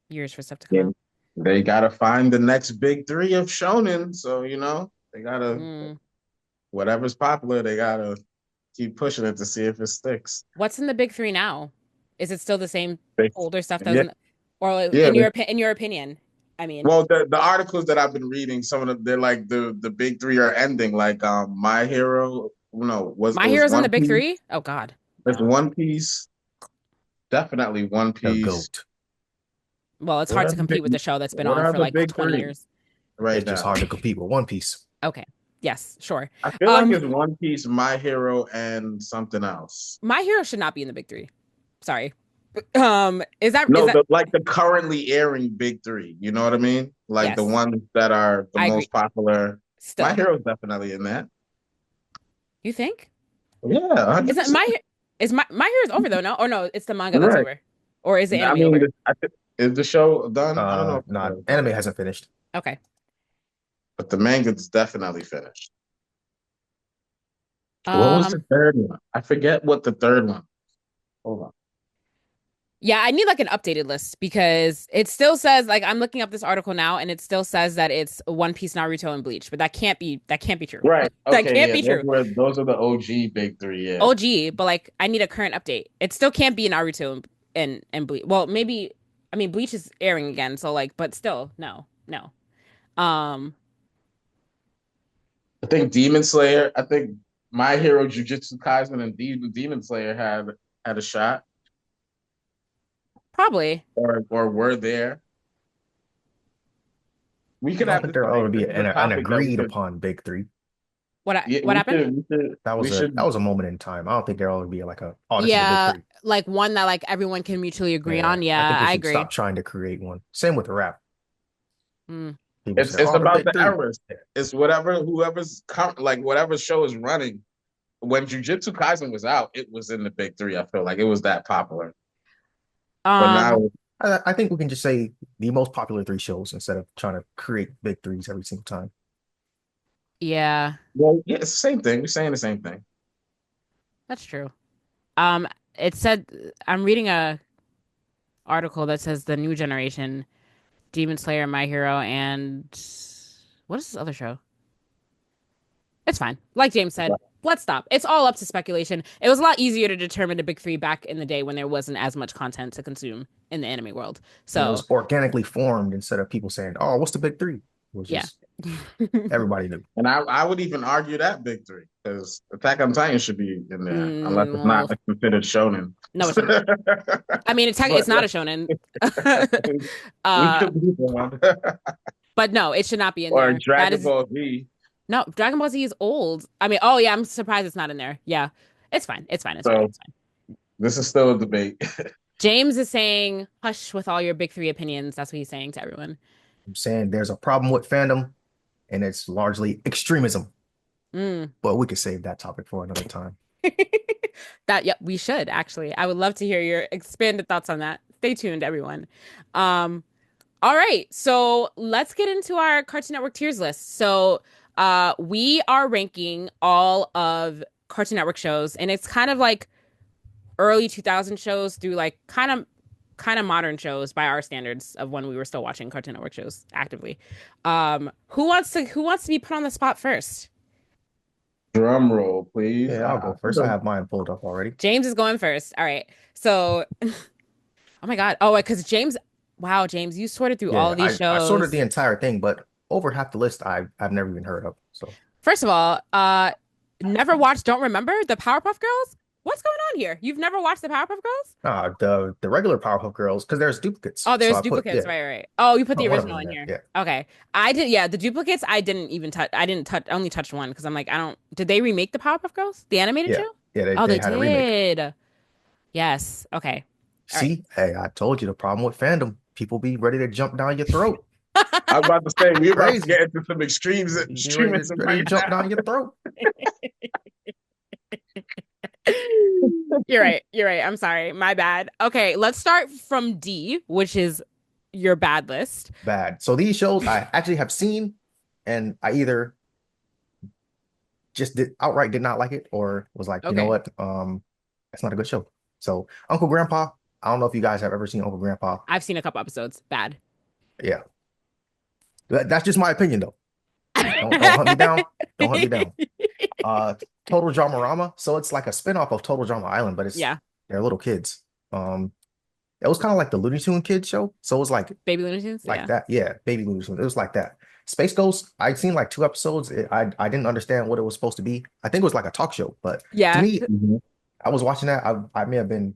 years for stuff to come Yeah, out. they gotta find the next big three of shonen. So they gotta Mm. whatever's popular, they gotta keep pushing it to see if it sticks. What's in the big three now? Is it still the same They, older stuff that was yeah, in, or like, yeah. in your opinion? I mean, Well, the articles that I've been reading, some of them, they're like the big three are ending. Like My Hero, no, My it was Hero's in One the big Piece. three. Oh God, There's no. One Piece, definitely One The Piece. GOAT. Well, it's What hard are to the big? compete with the show that's been What on are for the like big 20 three years. right It's just now? hard to compete with One Piece. Okay. Yes, sure. I feel like it's One Piece, My Hero, and something else. My Hero should not be in the big three. Sorry. Is No, that the currently airing big three. You know what I mean? Like the yes, ones that are the I agree. most popular. My Still. Hero's definitely in that. You think? Yeah, Is it 100%. my Hero's over though, no? Or no, it's the manga that's Right. over. Or is the I anime mean, over? is the show done? I don't know if the Nah, show's anime done, hasn't finished. Okay. but the manga's definitely finished. What was the Um third one? I forget what the third one. Hold on. Yeah, I need like an updated list because it still says like I'm looking up this article now and it still says that it's One Piece, Naruto, and Bleach, but that can't be true. Right. That Okay. can't Yeah. be true. Those are the OG big three. Yeah. OG, but like I need a current update. It still can't be Naruto and Bleach. Well, maybe I mean Bleach is airing again, so like, but still, no, no. Um, I think Demon Slayer. I think My Hero, Jujutsu Kaisen, and Demon Slayer had a shot Probably. or were there. We I could don't have think this there ought to like be this is a an topic that we agreed could. upon big three. Yeah, What happened? we That should. was a moment in time. I don't think there ought to be like a, oh, this is the big Yeah, three. like one that like everyone can mutually agree Yeah, on. I Yeah, think we I should agree. stop trying to create one. Same with the rap. Mm. People say, It's oh, the about big the three. errors. It's like whatever show is running. When Jujutsu Kaisen was out, it was in the big three. I feel like it was that popular. But Um, now, I think we can just say the most popular three shows instead of trying to create big threes every single time. yeah, well, yeah, it's the same thing. We're saying the same thing. that's true. Um, it said I'm reading a article that says the new generation, Demon Slayer, My Hero, and what is this other show? It's fine. Like James said, let's stop. It's all up to speculation. It was a lot easier to determine the big three back in the day when there wasn't as much content to consume in the anime world. And it So, was organically formed instead of people saying, oh, what's the big three? It was yeah. just everybody knew. And I would even argue that big three because Attack on Titan should be in there unless it's Well, not considered shonen. no, it's not. I mean, But it's not a shonen. we uh, could move on. but no, it should not be in Or there. That Dragon is Ball Z. no, Dragon Ball Z is old. I mean, oh yeah, I'm surprised it's not in there. Yeah, it's fine. It's fine. It's fine. So It's fine. this is still a debate. James is saying, hush with all your big three opinions. That's what he's saying to everyone. I'm saying there's a problem with fandom, and it's largely extremism. Mm. But we could save that topic for another time. Yep, we should actually. I would love to hear your expanded thoughts on that. Stay tuned, everyone. Um, all right, so let's get into our Cartoon Network tiers list. So, we are ranking all of Cartoon Network shows, and it's kind of like early 2000 shows through like kind of modern shows by our standards of when we were still watching Cartoon Network shows actively. Who wants to be put on the spot first? Drum roll, please. Yeah, I'll go first. I have mine pulled up already. James is going first. All right. So, oh my God. Oh, because James, wow, James, you sorted through all Yeah, of these I sorted shows. the entire thing, but over half the list I've never even heard of. So First of all, never watched, don't remember the Powerpuff Girls? What's going on here? You've never watched the Powerpuff Girls? the regular Powerpuff Girls, because there's duplicates. Oh, So there's I put duplicates, right. Oh, you put the one of them original in in here. there. Okay. I did, yeah, the duplicates I didn't even touch. I didn't touch, I only touched one because I'm like, I don't, did they remake the Powerpuff Girls? The animated Yeah. show? Yeah, Oh, they they had a remake. did. Yes. Okay. All right. See, hey, I told you the problem with fandom. People be ready to jump down your throat. I was about to say we're about to Crazy. get into some Be ready extremism to right jump now. down your throat. You're right. You're right. I'm sorry. My bad. Okay, let's start from D, which is your bad list. Bad. So these shows I actually have seen, and I either just did not like it, or was like, you know Okay. what, that's not a good show. So Uncle Grandpa, I don't know if you guys have ever seen Uncle Grandpa. I've seen a couple episodes. Bad. Yeah, that's just my opinion though. Don't hunt me down. Don't hunt me down. Total Dramarama. So it's like a spinoff of Total Drama Island, but Yeah. they're little kids. It was kind of like the Looney Tune Kids show. So it was like Baby Looney Tunes? like Yeah. that. Yeah, Baby Looney Tunes. It was like that. Space Ghost, I'd seen like 2 episodes. I didn't understand what it was supposed to be. I think it was like a talk show, but to Yeah. me, I was watching that. I may have been,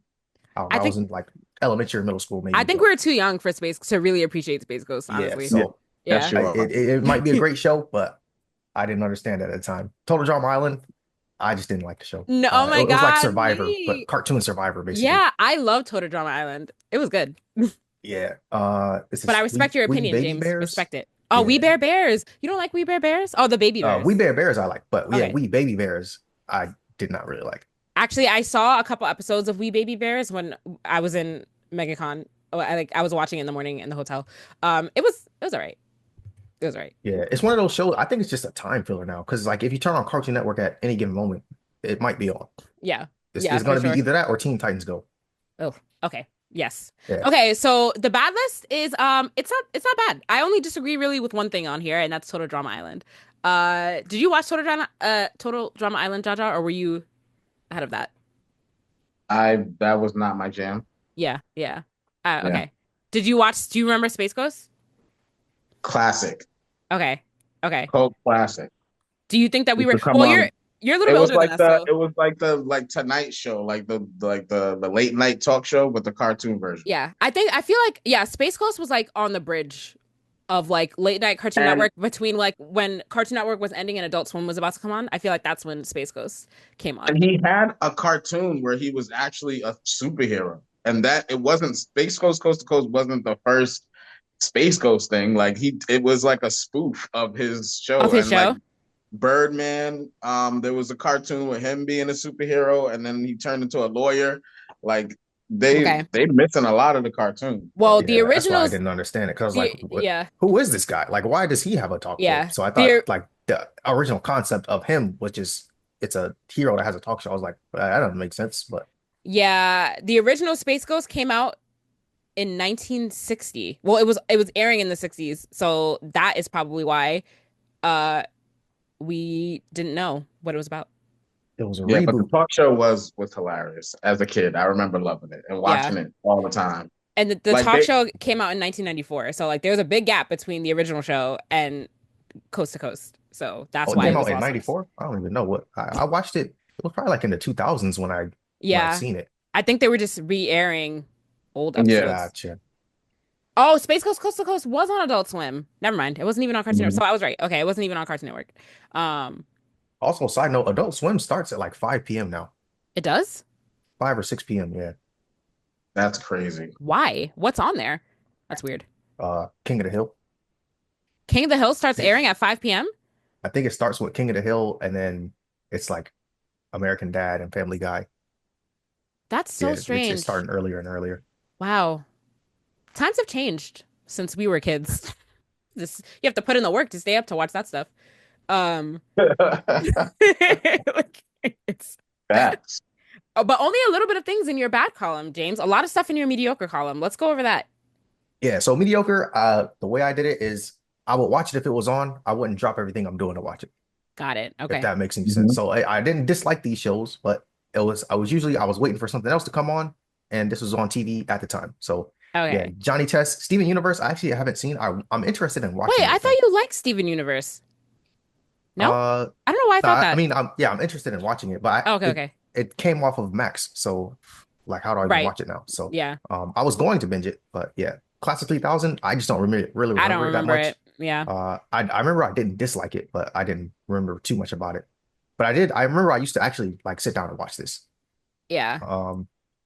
I don't know, I I was think in like elementary or middle school, maybe. I think but we were too young for Space to really appreciate Space Ghost, yeah, honestly. so Yeah. Yes, you are. it might be a great show, but I didn't understand it at the time. Total Drama Island, I just didn't like the show. No, oh my it was like God, Survivor, wait. but cartoon Survivor, basically. Yeah, I love Total Drama Island. It was good. Yeah. But I respect your opinion, Baby James. Bears? Respect it. Oh, We Yeah. Bear Bears. You don't like We Bear Bears? Oh, the Baby Bears. We Bear Bears I like, but yeah, Okay. We Baby Bears I did not really like. Actually, I saw a couple episodes of We Baby Bears when I was in MegaCon. Oh, I was watching it in the morning in the hotel. It was all right. It was all right. Yeah, it's one of those shows. I think it's just a time filler now, because like if you turn on Cartoon Network at any given moment, it might be on. Yeah. It's Yeah, going to for sure. be either that or Teen Titans Go. Oh, okay. Yes. Yeah. Okay, so the bad list is it's not bad. I only disagree really with one thing on here, and that's Total Drama Island. Did you watch Total Drama Island, Jaja, or were you ahead of that? That was not my jam. Yeah. Okay. Do you remember Space Ghost? Classic. Okay. Cult classic. Do you think that we Used were to come well, on- you're a It little bit was older like than the us, so it was like the Tonight Show, like the late night talk show with the cartoon version. yeah. I feel like Space Ghost was like on the bridge of like late night Cartoon And Network between like when Cartoon Network was ending and Adult Swim was about to come on. I feel like that's when Space Ghost came on. he had a cartoon where he was actually a superhero, and that it wasn't Space Ghost Coast to Coast wasn't the first Space Ghost thing. Like it was like a spoof of his Of show, his and like show? Birdman, there was a cartoon with him being a superhero, and then he turned into a lawyer. Like Okay. they missing a lot of the cartoon. Well, So the Yeah, that's why I originals, didn't understand it. Because like, the yeah, who is this guy? Like, why does he have a talk show? yeah. So I thought The like the original concept of him was just it's a hero that has a talk show. I was like, that doesn't make sense. But yeah, the original Space Ghost came out in 1960. Well, it was airing in the 60s, so that is probably why uh we didn't know what it was about. it was a yeah, but the reboot. talk show was hilarious as a kid. I remember loving it and Yeah. watching it all the time. And the Like talk they, show came out in 1994. So like there was a big gap between the original show and Coast to Coast. So Oh, that's it why came it out was in awesome. '94. I don't even know what I watched it. It was probably like in the 2000s when I Yeah. seen it. I think they were just re-airing old yeah. episodes. Gotcha. Oh, Space Ghost Coast to Coast was on Adult Swim. Never mind. It wasn't even on Cartoon Network. Mhm. So I was right. Okay, it wasn't even on Cartoon Network. Um, Also, side note, Adult Swim starts at like 5 p.m. now, it does? 5 or 6 p.m. Yeah. That's crazy. Why? What's on there? That's weird. King of the Hill. King of the Hill starts airing at 5 p.m.? I think it starts with King of the Hill, and then it's like American Dad and Family Guy. That's Yeah, so it's strange. starting earlier and earlier. Wow. Times have changed since we were kids. This you have to put in the work to stay up to watch that stuff. Um like it's Facts. but only a little bit of things in your bad column, James. A lot of stuff in your mediocre column. Let's go over that. Yeah, so mediocre. The way I did it is I would watch it if it was on. I wouldn't drop everything I'm doing to watch it, Got it. if Okay. that makes any sense. Mhm. So I didn't dislike these shows, but I was waiting for something else to come on, and this was on TV at the time. So yeah, Okay. Johnny Test, Steven Universe. I actually haven't seen. I'm interested in Wait, watching I it thought though. you liked Steven Universe. No? Uh, I don't know why I no, thought I that. mean, I'm interested in watching it, but Oh, okay, okay. it came off of Max, so like, how do I even Right. watch it now? So Yeah. I was going to binge it, but yeah, Class of 3000. I just don't really I don't remember it that remember much. it. Yeah. I remember I didn't dislike it, but I didn't remember too much about it. But I remember I used to actually like sit down and watch this. Yeah.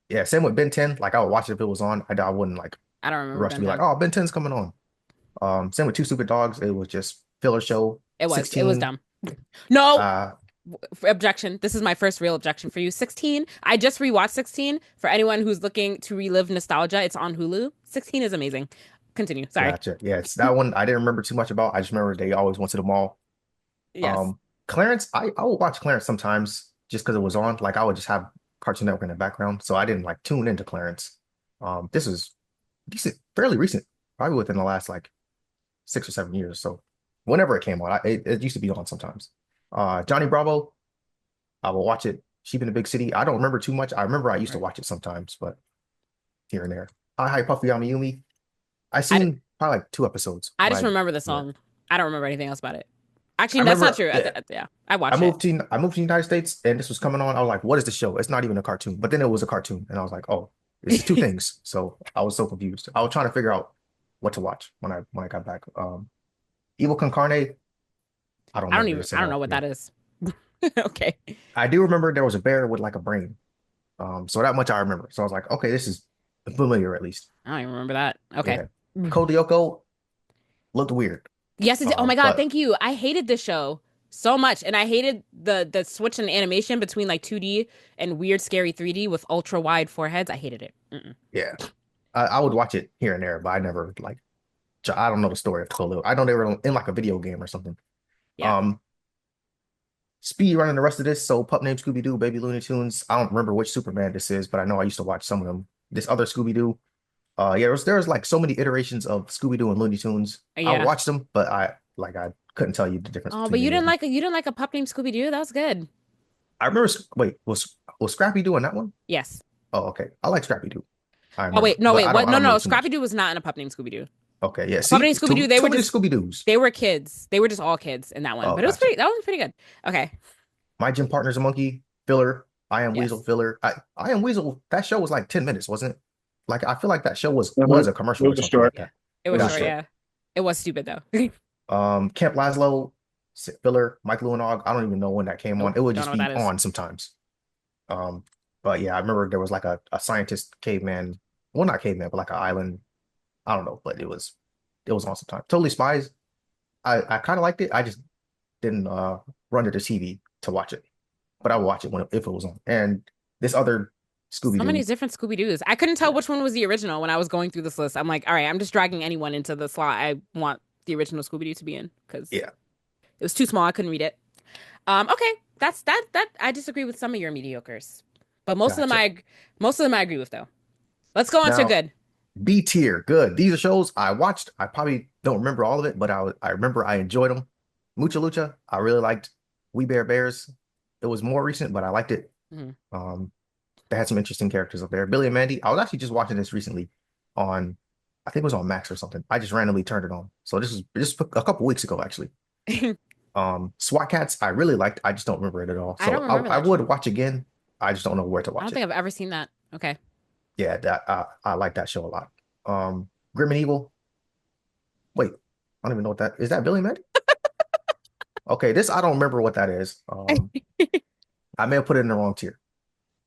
Yeah, same with Ben 10. Like I would watch it if it was on. I wouldn't like I don't remember rush to Ben be like, 10. oh, Ben 10's coming on. Same with Two Stupid Dogs. It was just filler show. It was 16. dumb. No, Uh, objection. This is my first real objection for you. 16. I just rewatched 16 for anyone who's looking to relive nostalgia. It's on Hulu. 16 is amazing. Continue. Sorry. Gotcha. Yeah, it's that one I didn't remember too much about. I just remember they always went to the mall. Yes. Clarence, I would watch Clarence sometimes just because it was on. Like I would just have Cartoon Network in the background, so I didn't like tune into Clarence. This is decent, fairly recent, probably within the last like 6 or 7 years. So whenever it came on, it used to be on sometimes. Johnny Bravo, I will watch it. Sheep in the Big City. I don't remember too much. I remember I used to Right. watch it sometimes, but here and there. Hi Hi Puffy Yumi. I I, seen probably like 2 episodes. I But just remember the yeah. song. I don't remember anything else about it. I Actually, that's not remember, true. yeah, Yeah, I watched it. I moved to the United States and this was coming on. I was like, what is the show? It's not even a cartoon. But then it was a cartoon. And I was like, oh, this is two things. So I was so confused. I was trying to figure out what to watch when I got back. Evil Con Carne, I don't remember this I at don't know all. what Yeah. that is. Okay. I do remember there was a bear with like a brain. So that much I remember. So I was like, okay, this is familiar at least. I don't even remember that. Okay. Yeah. Code Lyoko looked weird. Yes, it did. Oh my God, But thank you. I hated this show so much. And I hated the switch in animation between like 2D and weird, scary 3D with ultra wide foreheads. I hated it. Mm-mm. yeah, I would watch it here and there, but I never like I don't know the story of Code Lyoko. I know they were in like a video game or something. Yeah. Speed running the rest of this. So Pup Named Scooby Doo, Baby Looney Tunes. I don't remember which Superman this is, but I know I used to watch some of them. This other Scooby Doo. Yeah, there's like so many iterations of Scooby Doo and Looney Tunes. I Yeah. watched them, but I couldn't tell you the difference Oh, but between you any of didn't them. like a pup named Scooby Doo? That was good. I remember. Wait, was Scrappy Doo in that one? Yes. Oh, okay. I like Scrappy Doo. I Oh remember, wait, no, but wait, what? I No, don't no, know too much. Scrappy Doo was not in a pup named Scooby Doo. Okay, yeah. Pup See, named Scooby Doo, they too were many just Scooby Doos. they were kids. They were just all kids in that one. Oh, But it was gotcha. that was pretty good. Okay. My Gym Partner's a Monkey filler. I Am Yes. Weasel filler. I Am Weasel. That show was like 10 minutes, wasn't it? Like I feel like that show was Mhm. a commercial It or was something short. like that. It was It was short, short. yeah. It was stupid though. Camp Lazlo, filler, Mike Lewenog. I don't even know when that came on. Nope, It would don't just know what be that is. on sometimes. But yeah, I remember there was like a scientist caveman. Well, not caveman, but like an island. I don't know, but it was on sometimes. Totally Spies. I kind of liked it. I just didn't run to the TV to watch it, but I would watch it if it was on. And this other Scooby So many Doo, different Scooby-Doos. I couldn't tell yeah, which one was the original when I was going through this list. I'm like, all right, I'm just dragging anyone into the slot I want the original Scooby-Doo to be in because yeah, it was too small. I couldn't read it. Okay, that's that. I disagree with some of your mediocres, but gotcha. most of them I agree with though. Let's go on to Now good. B tier, good. These are shows I watched. I probably don't remember all of it, but I remember I enjoyed them. Mucha Lucha, I really liked. We Bear Bears. It was more recent, but I liked it. Mhm. They had some interesting characters up there. Billy and Mandy. I was actually just watching this recently on, I think it was on Max or something. I just randomly turned it on. So this is just a couple weeks ago, actually. SWAT Cats, I really liked. I just don't remember it at all. I don't So remember I that would show. watch again. I just don't know where to I don't watch think it. I've ever seen that. Okay. Yeah, I like that show a lot. Grim and Evil. Wait, I don't even know what that is. That Billy and Mandy? Okay, this I don't remember what that is. I may have put it in the wrong tier.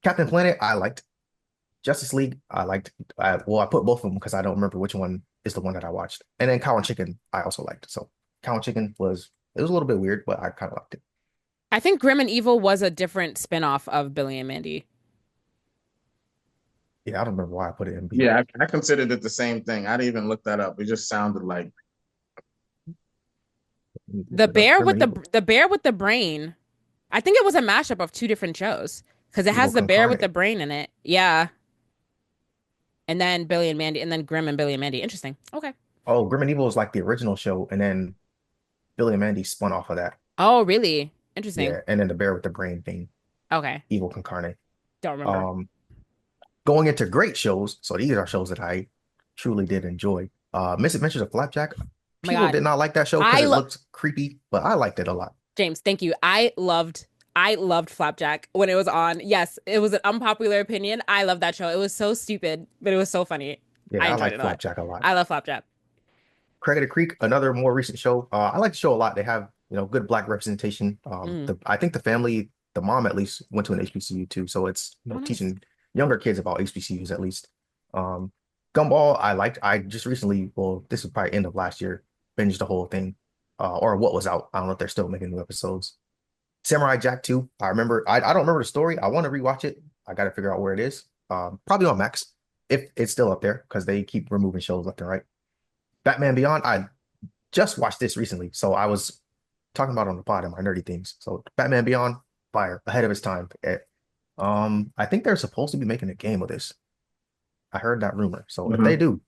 Captain Planet, I liked. Justice League, I liked. I put both of them because I don't remember which one is the one that I watched. And then Cow and Chicken, I also liked. So Cow and Chicken was a little bit weird, but I kind of liked it. I think Grim and Evil was a different spin-off of Billy and Mandy. Yeah, I don't remember why I put it in B. Yeah, I considered it the same thing. I didn't even look that up. It just sounded like Look it up. Grim and Evil. The bear with the brain. I think it was a mashup of two different shows because it Evil has the bear with the Concarnate. brain in it. Yeah. And then Billy and Mandy, and then Grim and Billy and Mandy. Interesting. Okay. Oh, Grim and Evil is like the original show, and then Billy and Mandy spun off of that. Oh, really? Interesting. Yeah, and then the bear with the brain thing, Okay. Evil Concarnate. Don't remember. Um, Going into great shows, so these are shows that I truly did enjoy. Misadventures of Flapjack. Oh my People God. did not like that show because I it love looked creepy, but I liked it a lot. James, thank you. I loved Flapjack when it was on. Yes, it was an unpopular opinion. I love that show. It was so stupid, but it was so funny. I Yeah, I enjoyed like it a lot. Flapjack a lot. I love Flapjack. Craig of the Creek, another more recent show. I like the show a lot. They have, good black representation. Mm. I think the family, the mom at least went to an HBCU too, so it's Oh, nice. teaching younger kids about HBCUs at least. Um, Gumball, I liked. I just recently, well, this was probably end of last year, binged the whole thing, or what was out. I don't know if they're still making new episodes. Samurai Jack 2. I remember. I don't remember the story. I want to rewatch it. I got to figure out where it is. Probably on Max if it's still up there because they keep removing shows left and right. Batman Beyond. I just watched this recently, so I was talking about it on the pod and my nerdy things. So Batman Beyond, fire ahead of its time. I think they're supposed to be making a game of this. I heard that rumor. So if they do,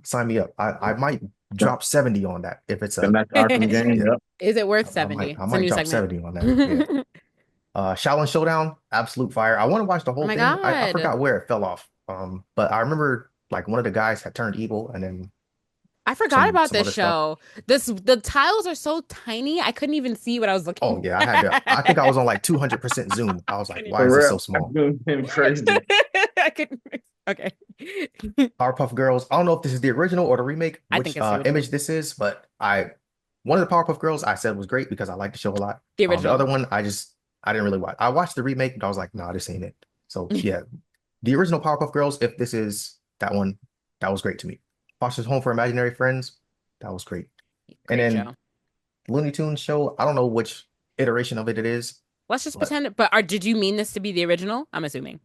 sign me up. I might drop 70 on that if it's the a next Arkham game. yeah. Yep. Is it worth I 70? might I It's a might new drop segment. 70 on that. Yeah. Shaolin Showdown, absolute fire. I want to watch the Oh whole my thing. I God. forgot where it fell off. But I remember like one of the guys had turned evil and then I forgot about some this other stuff. show. The tiles are so tiny. I couldn't even see what I was looking Oh yeah, I had to. I think I was on like 200% zoom. I was like, couldn't why For is this real. so small? I'm doing crazy. I couldn't. Okay. Powerpuff Girls. I don't know if this is the original or the remake, I which think it's the original. image this is, but one of the Powerpuff Girls I said was great because I liked the show a lot. The The original. other one I didn't really watch. I watched the remake, but I was like, nah, this ain't it. So yeah, the original Powerpuff Girls, if this is that one, that was great to me. Foster's Home for Imaginary Friends, that was great. Great And then show. Looney Tunes show, I don't know which iteration of it is, Let's just but pretend. But did you mean this to be the original? I'm assuming,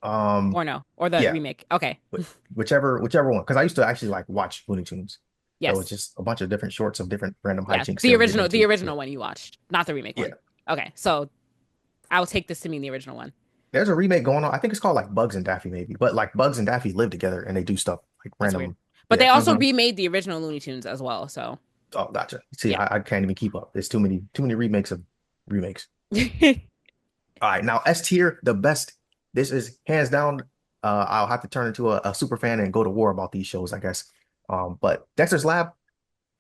or no, or the yeah, remake? Okay. whichever one. Because I used to actually like watch Looney Tunes. So it's Yes. just a bunch of different shorts of different random Yeah. hijinks. The they would get original. into. The original one you watched, not the remake Yeah. one. Okay. So I will take this to mean the original one. There's a remake going on. I think it's called like Bugs and Daffy, maybe. But like Bugs and Daffy live together and they do stuff like That's random. weird. But Yeah. they also remade the original Looney Tunes as well. So Oh, gotcha. See, Yeah. I can't even keep up. There's too many remakes of remakes. All right, now S tier, the best. This is hands down. I'll have to turn into a super fan and go to war about these shows, I guess. But Dexter's Lab,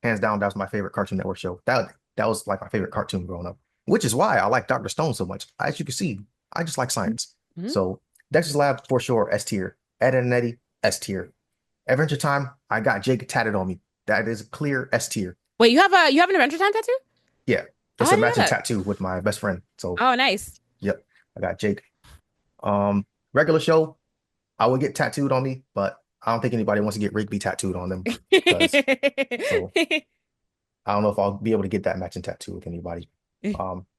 hands down, that was my favorite Cartoon Network show. That was like my favorite cartoon growing up, which is why I like Dr. Stone so much. As you can see, I just like science. Mhm. So Dexter's Lab for sure, S tier. Ed and Eddie, S tier. Adventure Time, I got Jake tatted on me. that is a clear S tier. Wait, you have an Adventure Time tattoo? Yeah, Oh, it's I a didn't know matching that. tattoo with my best friend. So, Oh, nice. yep, I got Jake. Regular show, I would get tattooed on me, but I don't think anybody wants to get Rigby tattooed on them because so I don't know if I'll be able to get that matching tattoo with anybody.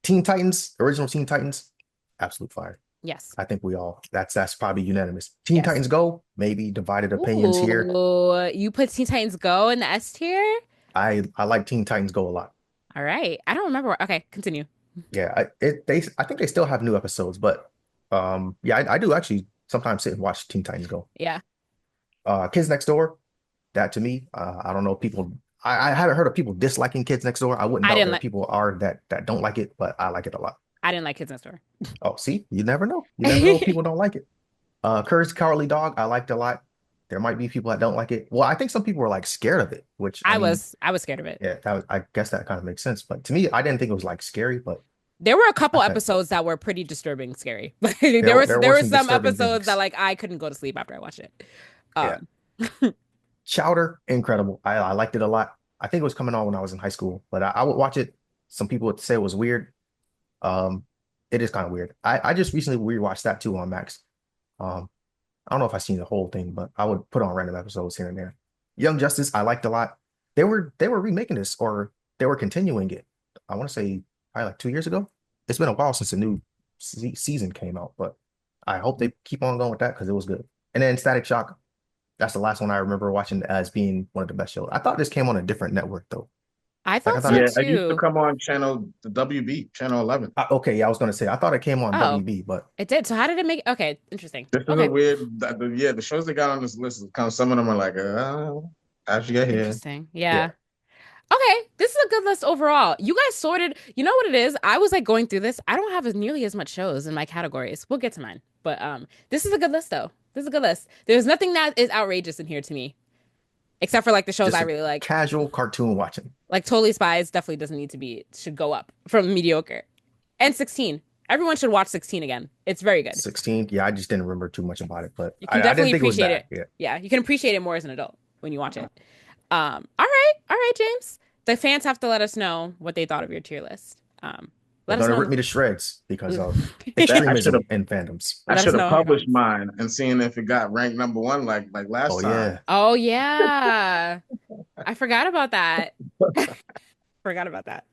Teen Titans, original Teen Titans, absolute fire. Yes. I think that's probably unanimous. Teen Yes. Titans Go, maybe divided opinions here. Ooh, you put Teen Titans Go in the S tier? I like Teen Titans Go a lot. All right. I don't remember. Okay, continue. Yeah, I think they still have new episodes, but yeah, I do actually sometimes sit and watch Teen Titans Go. Yeah. Kids Next Door, that to me, I don't know people. I haven't heard of people disliking Kids Next Door. I wouldn't I doubt didn't there like people are that don't like it, but I like it a lot. I didn't like Kids Next Door. Oh, see, you never know. You never know if people don't like it. Courage the Cowardly Dog, I liked a lot. There might be people that don't like it. Well, I think some people were like scared of it, which I mean, I was scared of it. yeah, I guess that kind of makes sense. But to me, I didn't think it was like scary, but There were a couple I think episodes that were pretty disturbing, scary. there were There were some some disturbing episodes things. that like I couldn't go to sleep after I watched it. Yeah. Chowder, incredible. I liked it a lot. I think it was coming on when I was in high school, but I would watch it. Some people would say it was weird. It is kind of weird. I just recently rewatched that too on Max. I don't know if I've seen the whole thing, but I would put on random episodes here and there. Young Justice, I liked a lot. They were remaking this, or they were continuing it. I want to say probably like 2 years ago. It's been a while since the new season came out, but I hope they keep on going with that because it was good. And then Static Shock, that's the last one I remember watching as being one of the best shows. I thought this came on a different network though. I Like, thought so Yeah, it used to too. come on the WB, channel 11. Okay, yeah, I was gonna say I thought it came on Oh. WB, but It did. So how did it make okay, interesting. This is Okay. a weird. Yeah, the shows they got on this list, some of them are like, how'd you get here? Interesting. Yeah. Okay, this is a good list overall. You guys sorted, you know what it is? I was like going through this. I don't have nearly as much shows in my categories. We'll get to mine. But this is a good list though. This is a good list. There's nothing that is outrageous in here to me. Except for like the shows just I a really like. casual cartoon watching. Like Totally Spies definitely doesn't need to be, should go up from mediocre. And 16. Everyone should watch 16 again. It's very good. 16, yeah, I just didn't remember too much about it, but You can I definitely didn't think it was appreciate bad. it. Yeah, you can appreciate it more as an adult when you watch it. All right, James. The fans have to let us know what they thought of your tier list. They're Let us gonna know. rip me to shreds because of I extremism should've- in fandoms. I Let us should know have how you published mine and seeing if it got ranked number one like last Oh time. yeah. Oh yeah. I forgot about that. Forgot about that.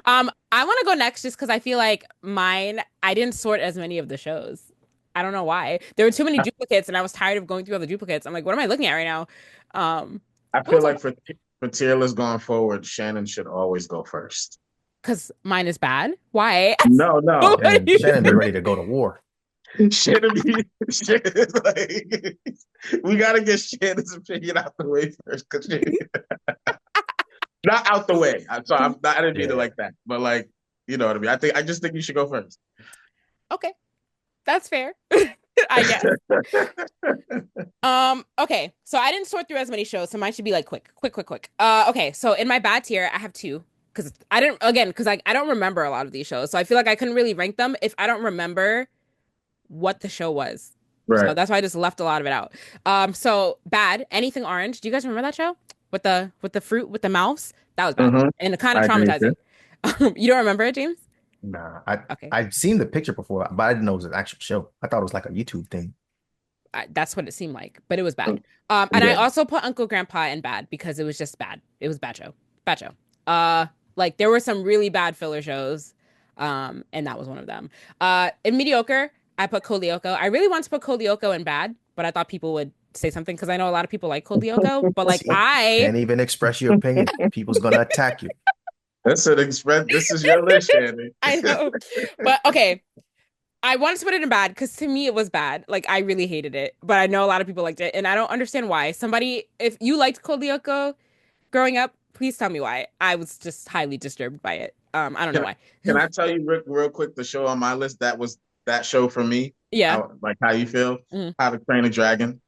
I want to go next just because I feel like mine, I didn't sort as many of the shows. I don't know why. There were too many duplicates and I was tired of going through all the duplicates. I'm like, what am I looking at right now? I feel like for tier list going forward, Shannon should always go first. Because mine is bad. Why? No. And Shannon be ready to go to war. Shannon is like, we gotta get Shannon's opinion out the way first, because not out the way. I didn't mean it like that, but like, you know what I mean. I just think you should go first. Okay, that's fair. I guess. Okay, so I didn't sort through as many shows, so mine should be like quick. Okay, so in my bad tier, I have two because I don't remember a lot of these shows, so I feel like I couldn't really rank them if I don't remember what the show was. Right. So that's why I just left a lot of it out. So bad. Anything Orange. Do you guys remember that show with the fruit with the mouse? That was bad and kind of traumatizing. You don't remember it, James? Nah, Okay. I've seen the picture before, but I didn't know it was an actual show. I thought it was like a YouTube thing. That's what it seemed like, but it was bad. And I also put Uncle Grandpa in bad because it was just bad. It was bad show. Like there were some really bad filler shows, and that was one of them. In mediocre, I put Code Lyoko. I really want to put Code Lyoko in bad, but I thought people would say something because I know a lot of people like Code Lyoko, but like I can't even express your opinion. People's gonna attack you. This is your list, Shannon. I know, but okay. I wanted to put it in bad because to me it was bad. Like I really hated it, but I know a lot of people liked it, and I don't understand why. Somebody, if you liked Code Lyoko growing up, please tell me why. I was just highly disturbed by it. I don't know why. Can I tell you real quick the show on my list that was that show for me? Yeah. Like how you feel? How to Train a Dragon.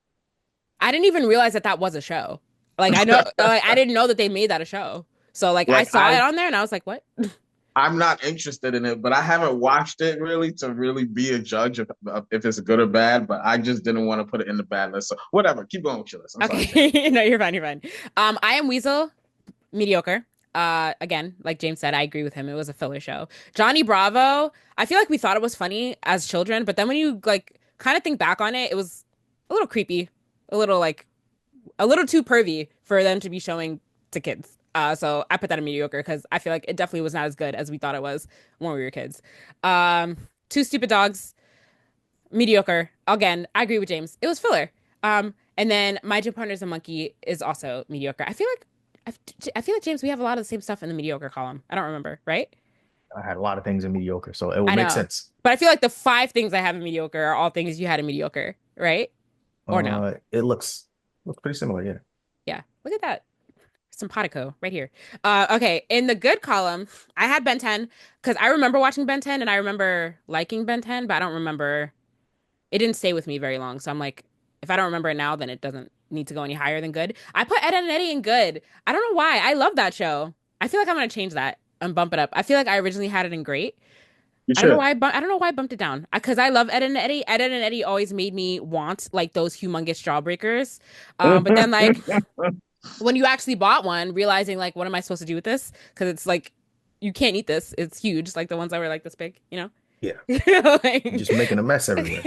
I didn't even realize that was a show. Like I know, like I didn't know that they made that a show. So like I saw it on there and I was like, what? I'm not interested in it, but I haven't watched it really to really be a judge of if it's good or bad. But I just didn't want to put it in the bad list. So whatever, keep going with your list. I'm sorry, Shannon. Okay. No, you're fine. You're fine. I Am Weasel, mediocre. Again, like James said, I agree with him. It was a filler show. Johnny Bravo, I feel like we thought it was funny as children, but then when you like kind of think back on it, it was a little creepy, a little like a little too pervy for them to be showing to kids. So I put that in mediocre because I feel like it definitely was not as good as we thought it was when we were kids. Two Stupid Dogs, mediocre. Again, I agree with James. It was filler. And then My Gym Partner's a Monkey is also mediocre. I feel like James, we have a lot of the same stuff in the mediocre column. I don't remember, right? I had a lot of things in mediocre, so it I would make know, sense. but I feel like the five things I have in mediocre are all things you had in mediocre, right? Or no? It looks pretty similar, yeah. Yeah, look at that. Simpatico right here. Okay, in the good column, I had Ben 10 because I remember watching Ben 10 and I remember liking Ben 10, but I don't remember. It didn't stay with me very long. So I'm like, if I don't remember it now, then it doesn't need to go any higher than good. I put Ed, and Eddie in good. I don't know why. I love that show. I feel like I'm gonna change that and bump it up. I feel like I originally had it in great. You I don't know should. why I don't know why I bumped it down. Because I love Ed and Eddie. Ed and Eddie always made me want like those humongous jawbreakers. But then like when you actually bought one, realizing like, what am I supposed to do with this? Because it's like, you can't eat this. It's huge, like the ones that were like this big, you know? Yeah. Like, Just making a mess everywhere.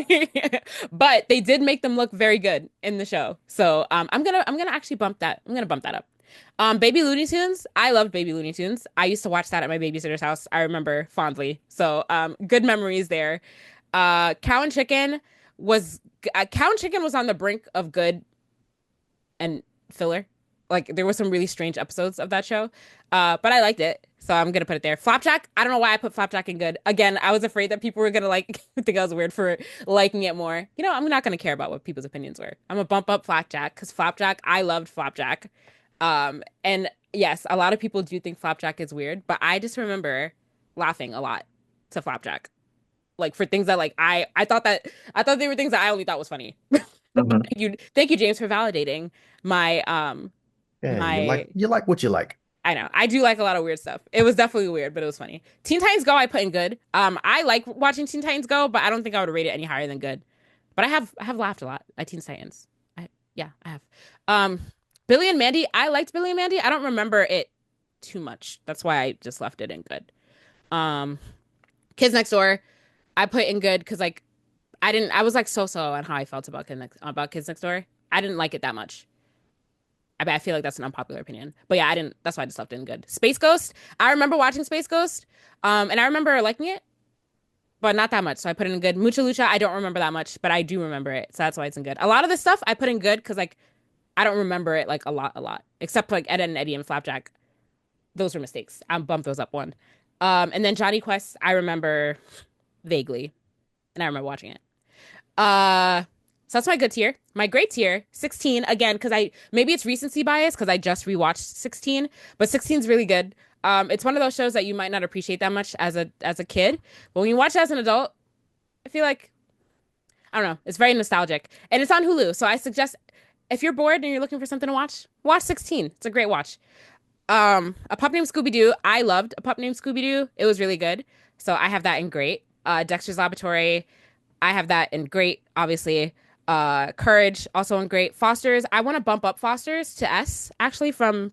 but they did make them look very good in the show. So I'm gonna actually bump that. I'm gonna bump that up. Baby Looney Tunes. I loved Baby Looney Tunes. I used to watch that at my babysitter's house. I remember fondly. So good memories there. Cow and Chicken Cow and Chicken was on the brink of good and filler. Like there were some really strange episodes of that show. But I liked it. So I'm gonna put it there. Flapjack, I don't know why I put Flapjack in good. Again, I was afraid that people were gonna like think I was weird for liking it more. You know, I'm not gonna care about what people's opinions were. I'm gonna bump up Flapjack because Flapjack, I loved Flapjack. And yes, a lot of people do think Flapjack is weird, but I just remember laughing a lot to Flapjack. Like for things that like I thought they were things that I only thought was funny. Mhm. Thank you, James, for validating my Yeah, my you like what you like. I know. I do like a lot of weird stuff. It was definitely weird, but it was funny. Teen Titans Go, I put in good. I like watching Teen Titans Go, but I don't think I would rate it any higher than good. But I have laughed a lot at Teen Titans. Yeah, I have. Um, Billy and Mandy, I liked Billy and Mandy. I don't remember it too much. That's why I just left it in good. Um, Kids Next Door, I put in good because like I was like so on how I felt about Kids Next Door. I didn't like it that much. I feel like that's an unpopular opinion. But yeah, I didn't. That's why I just left it in good. Space Ghost. I remember watching Space Ghost, and I remember liking it, but not that much. So I put it in good. Mucha Lucha. I don't remember that much, but I do remember it, so that's why it's in good. A lot of this stuff I put in good because like I don't remember it like a lot, except like Ed and Eddie and Flapjack. Those were mistakes. I bumped those up one. And then Johnny Quest. I remember vaguely, and I remember watching it. So that's my good tier. My great tier, 16, again, because maybe it's recency bias because I just rewatched 16, but 16 is really good. It's one of those shows that you might not appreciate that much as a kid, but when you watch it as an adult, I feel like I don't know, it's very nostalgic. And it's on Hulu, so I suggest if you're bored and you're looking for something to watch 16. It's a great watch. A Pup Named Scooby-Doo. I loved A Pup Named Scooby-Doo. It was really good. So I have that in great. Dexter's Laboratory. I have that in great, obviously. Courage, also in great. Fosters. I want to bump up Fosters to S, actually, from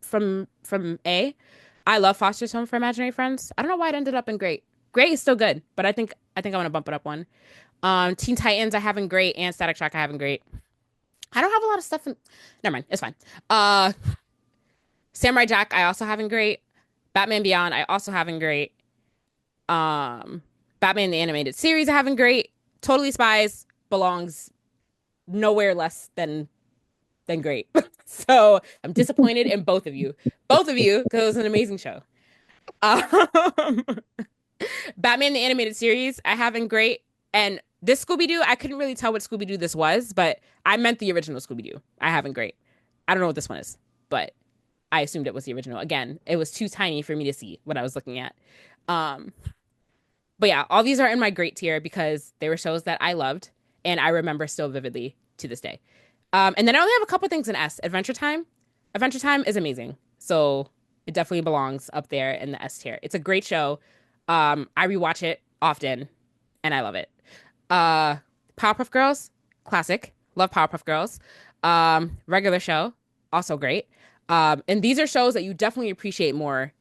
A. I love Foster's Home for Imaginary Friends. I don't know why it ended up in great. Great is still good, but I think I want to bump it up one. Teen Titans I have in great, and Static Shock I have in great. I don't have a lot of stuff in. Never mind, it's fine. Samurai Jack I also have in great. Batman Beyond I also have in great. Batman the Animated Series I have in great. Totally Spies belongs nowhere less than great. So I'm disappointed in both of you. Both of you, because it was an amazing show. Um, Batman the Animated Series, I have in great. And this Scooby-Doo, I couldn't really tell what Scooby-Doo this was, but I meant the original Scooby-Doo. I have in great. I don't know what this one is, but I assumed it was the original. Again, it was too tiny for me to see what I was looking at. But yeah, all these are in my great tier because they were shows that I loved and I remember still vividly to this day. And then I only have a couple things in S. Adventure Time. Adventure Time is amazing. So it definitely belongs up there in the S tier. It's a great show. I rewatch it often, and I love it. Uh, Powerpuff Girls, classic. Love Powerpuff Girls. Regular Show, also great. And these are shows that you definitely appreciate more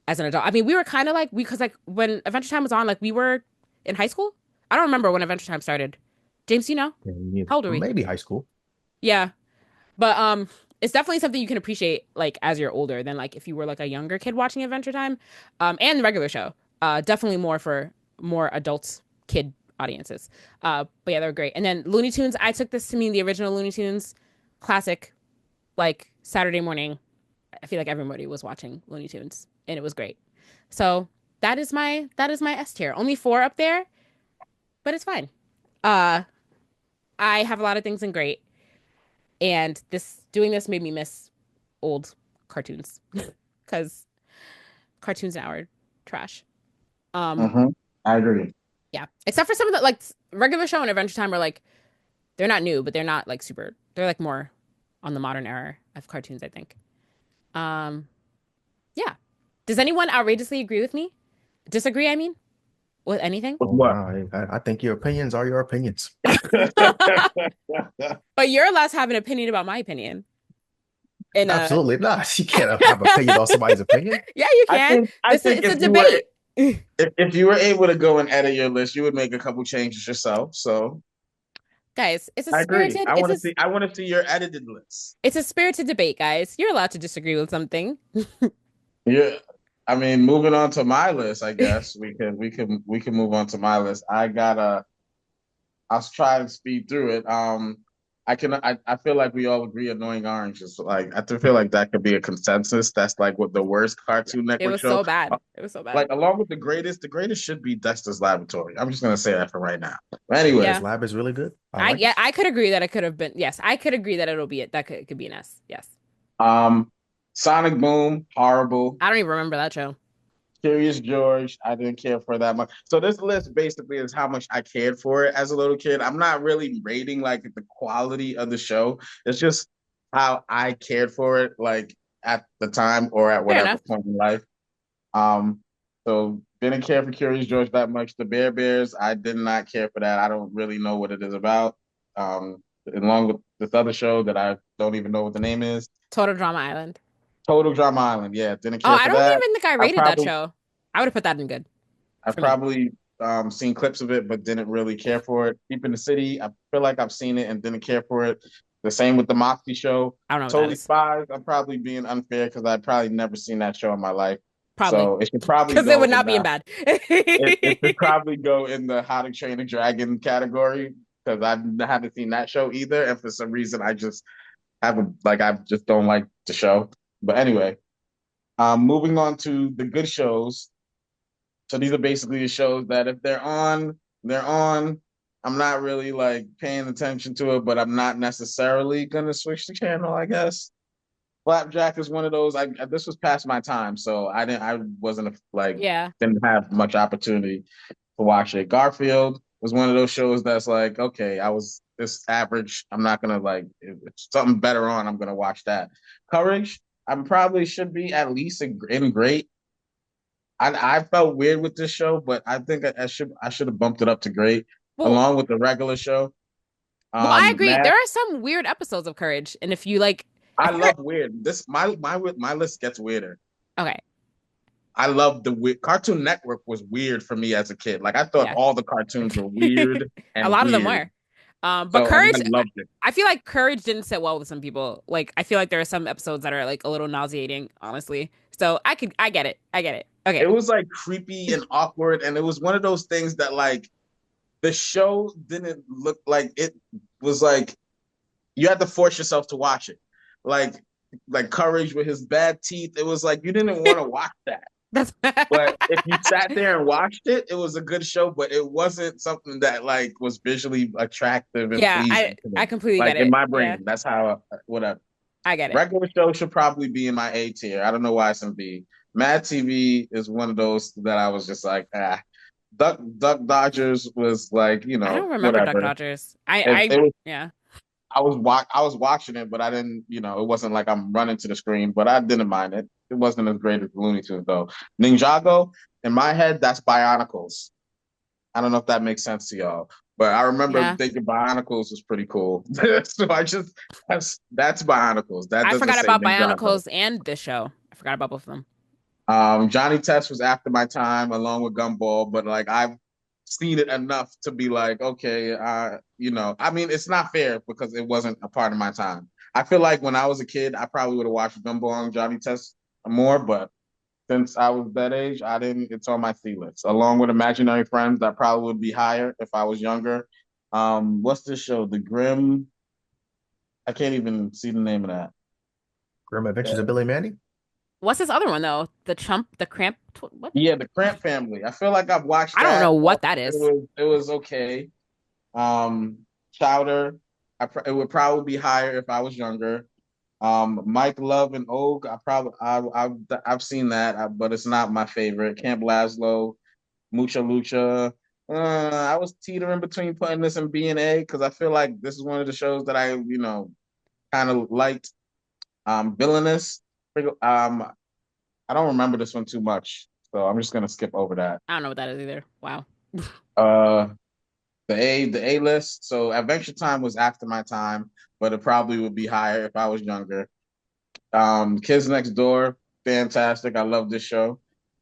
as an adult. I mean, we were kind of like because like when Adventure Time was on, like we were in high school. I don't remember when Adventure Time started. James, you know? Yeah, How old are we? maybe high school. Yeah. But it's definitely something you can appreciate like as you're older than like if you were like a younger kid watching Adventure Time. And the regular show. Definitely more for more adults, kid audiences. But yeah, they're great. And then Looney Tunes, I took this to mean the original Looney Tunes, classic, like Saturday morning. I feel like everybody was watching Looney Tunes, and it was great. So that is my S tier. Only four up there, but it's fine. Uh, I have a lot of things in great, and this doing this made me miss old cartoons because cartoons now are trash. Um, I agree. yeah, except for some of the like regular show and Adventure Time are like they're not new, but they're not like super. They're like more on the modern era of cartoons, I think. Um, yeah. Does anyone outrageously agree with me? Disagree, I mean, with anything? With Oh, what? wow. I think your opinions are your opinions. But you're allowed to have an opinion about my opinion. And Absolutely not. You can't have an opinion on somebody's opinion. yeah, you I can. think I This is think it's a if you were debate. if you were able to go and edit your list, you would make a couple changes yourself. So Guys, it's a I agree. spirited it's a I want to see your edited list. it's a spirited debate, guys. You're allowed to disagree with something. Yeah. I mean, moving on to my list, I guess we can move on to my list. I'll try to speed through it. I feel like we all agree Annoying Orange is like I feel like that could be a consensus. That's like what the worst Cartoon It Network was show. so bad. It was so bad. Like along with the greatest should be Dexter's Laboratory. I'm just gonna say that for right now. But anyway, Yeah. His lab is really good. I I like yeah, it. I could agree that it could have been. Yes, I could agree that it'll be it. That could be an S. Yes. um, Sonic Boom, horrible. I don't even remember that show. Curious George, I didn't care for that much. So this list basically is how much I cared for it as a little kid. I'm not really rating like the quality of the show. It's just how I cared for it, like at the time or at Fair whatever enough. point in life. Um, so didn't care for Curious George that much. The Bear Bears, I did not care for that. I don't really know what it is about. Along with this other show that I don't even know what the name is. Total Drama Island. Total Drama Island. Yeah, didn't Oh, care I for don't that. even think I I rated that probably show. I would have put that in good I've for me. probably seen clips of it, but didn't really care for it. Deep in the City, I feel like I've seen it and didn't care for it. The same with the Moxie show. I don't know what that Totally is. Spies, I'm probably being unfair because I've probably never seen that show in my life. Probably So it should probably because it go would in not be in the bad. it should probably go in the How to Train a Dragon category because I haven't seen that show either. And for some reason I just haven't like I just don't like the show. But anyway, moving on to the good shows. So these are basically the shows that if they're on, they're on. I'm not really like paying attention to it, but I'm not necessarily gonna switch the channel, I guess. Flapjack is one of those. This was past my time, so I wasn't like Yeah. didn't have much opportunity to watch it. Garfield was one of those shows that's like, okay, I was this average. I'm not gonna like if something better on. I'm gonna watch that. Courage, I probably should be at least in great. I felt weird with this show, but I think I should have bumped it up to great Well, along with the regular show. well, I agree. Matt, There are some weird episodes of Courage, and if you like, I I feel like love weird. This my list gets weirder. okay, I love the weird. Cartoon Network was weird for me as a kid. Like I thought yeah, all the cartoons were weird a and lot of them weird. were. But So and I Courage, loved it. I feel like Courage didn't sit well with some people. Like, I feel like there are some episodes that are like a little nauseating, honestly. So I get it, I get it. It Okay, was like creepy and awkward, and it was one of those things that like the show didn't look like it was like you had to force yourself to watch it. Like Courage with his bad teeth. It was like you didn't want to watch that. that's But if you sat there and watched it, it was a good show, but it wasn't something that like was visually attractive and yeah, I pleasing to I me. completely Like get in it. my Yeah, brain, that's how whatever. I get it. Regular show should probably be in my A tier. I don't know why it's in B. Mad TV is one of those that I was just like, ah. Duck Dodgers was like, I don't remember Duck whatever. Dodgers. It was Yeah. I was watching it, but I didn't, you know, it wasn't like I'm running to the screen, but I didn't mind it. It wasn't as great as Looney Tunes though. Ninjago, in my head, that's Bionicles. I don't know if that makes sense to y'all, but I remember Yeah. thinking Bionicles was pretty cool. So I just that's Bionicles. That I doesn't forgot say about Ninjago. Bionicles and this show. I forgot about both of them. Johnny Test was after my time, along with Gumball, but like I've seen it enough to be like, okay, you know, I mean, it's not fair because it wasn't a part of my time. I feel like when I was a kid, I probably would have watched Gumball and Johnny Test more, but since I was that age, I didn't. It's on my C list, along with Imaginary Friends. That probably would be higher if I was younger. What's this show? The Grim. I can't even see the name of that. Grim Adventures of Uh, Billy Mandy. What's this other one though? The Cramp. What? yeah, the Cramp Family. I feel like I've watched I don't know that. what that is. It was okay. Um, Chowder. It would probably be higher if I was younger. Mike Love and Og. I've seen that, but it's not my favorite. Camp Lazlo. Mucha Lucha. I was teetering between putting this in B and A because I feel like this is one of the shows that I, you know, kind of liked. Villainous. I don't remember this one too much, so I'm just gonna skip over that. I don't know what that is either. Wow. Uh, the A list. So Adventure Time was after my time, but it probably would be higher if I was younger. Kids Next Door, fantastic. I love this show,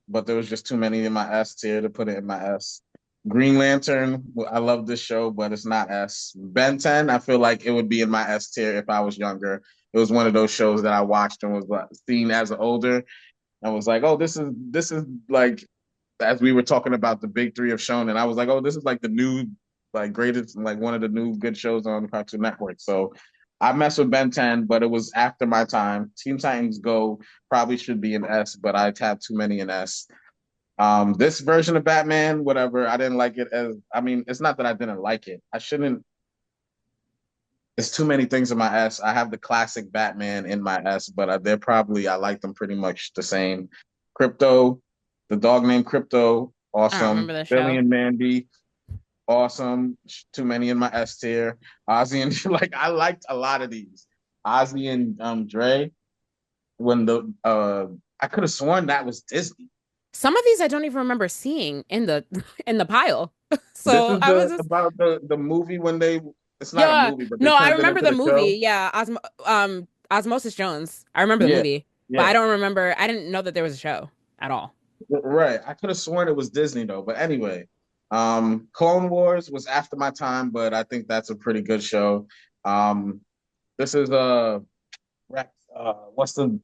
but there was just too many in my S tier to put it in my S. Green Lantern, I love this show, but it's not S. Ben 10, I feel like it would be in my S tier if I was younger. It was one of those shows that I watched and was like, seen as older and was like, oh, this is like as we were talking about the big three of Shonen, I was like, oh, this is like the new, like greatest, like one of the new good shows on Cartoon Network. So I messed with Ben 10, but it was after my time. Teen Titans Go probably should be an S, but I had too many in S. This version of Batman, whatever, I didn't like it as, I mean, it's not that I didn't like it. I shouldn't, it's too many things in my S. I have the classic Batman in my S, but they're probably, I like them pretty much the same. Crypto, the dog named Crypto, I don't awesome. remember the Billy show. and Mandy, awesome. Too many in my S tier. Ozzy and like I liked a lot of these. Ozzy and Dre. When the I could have sworn that was Disney. Some of these I don't even remember seeing in the in the pile. This So is I was the just about the movie when they. It's not a yeah. movie, but they No, I turned it remember into the the movie. show. Yeah, Osmosis Jones. I remember the Yeah, movie, but I yeah. don't remember. I didn't know that there was a show at all. Right. I could have sworn it was Disney though. But anyway, Clone Wars was after my time, but I think that's a pretty good show. This is what's the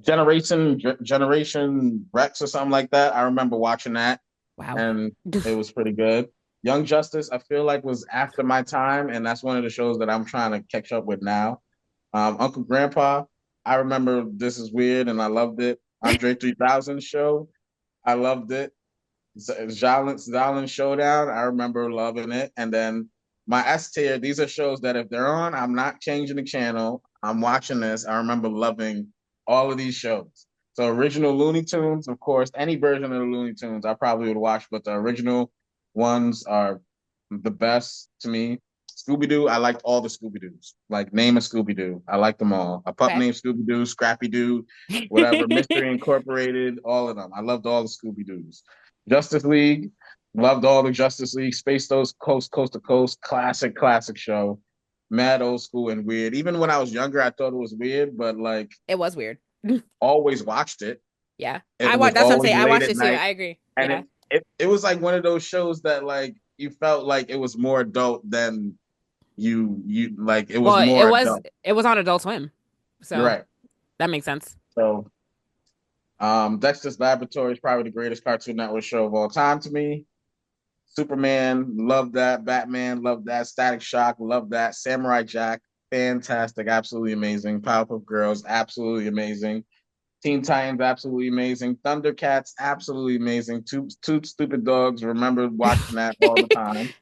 Generation Rex or something like that. I remember watching that Wow. and it was pretty good. Young Justice, I feel like was after my time, and that's one of the shows that I'm trying to catch up with now. Uncle Grandpa, I remember This Is Weird and I loved it. Andre 3000 show, I loved it. Zalin Showdown, I remember loving it. And then my S tier, these are shows that if they're on, I'm not changing the channel. I'm watching this. I remember loving all of these shows. So original Looney Tunes, of course, any version of the Looney Tunes I probably would watch, but the original ones are the best to me. Scooby Doo, I liked all the Scooby Doos. Like name a Scooby Doo, I liked them all. A pup Okay. named Scooby Doo, Scrappy Doo, whatever, Mystery Incorporated, all of them. I loved all the Scooby Doos. Justice League, loved all the Justice League. Space Those Coast to Coast, classic show. Mad old school and weird. Even when I was younger, I thought it was weird, but like It was weird. always watched it. Yeah. It I was watched, that's what I'm always saying. I late watched at it too. night, I agree. and Yeah. it was like one of those shows that like you felt like it was more adult than you like it was Well, more adult. it was on Adult Swim. You're So right. that makes sense. So Dexter's Laboratory is probably the greatest Cartoon Network show of all time to me. Superman, love that. Batman, love that. Static Shock, love that. Samurai Jack, fantastic, absolutely amazing. Powerpuff Girls, absolutely amazing. Teen Titans, absolutely amazing. Thundercats, absolutely amazing. Two Stupid Dogs, remember watching that all the time.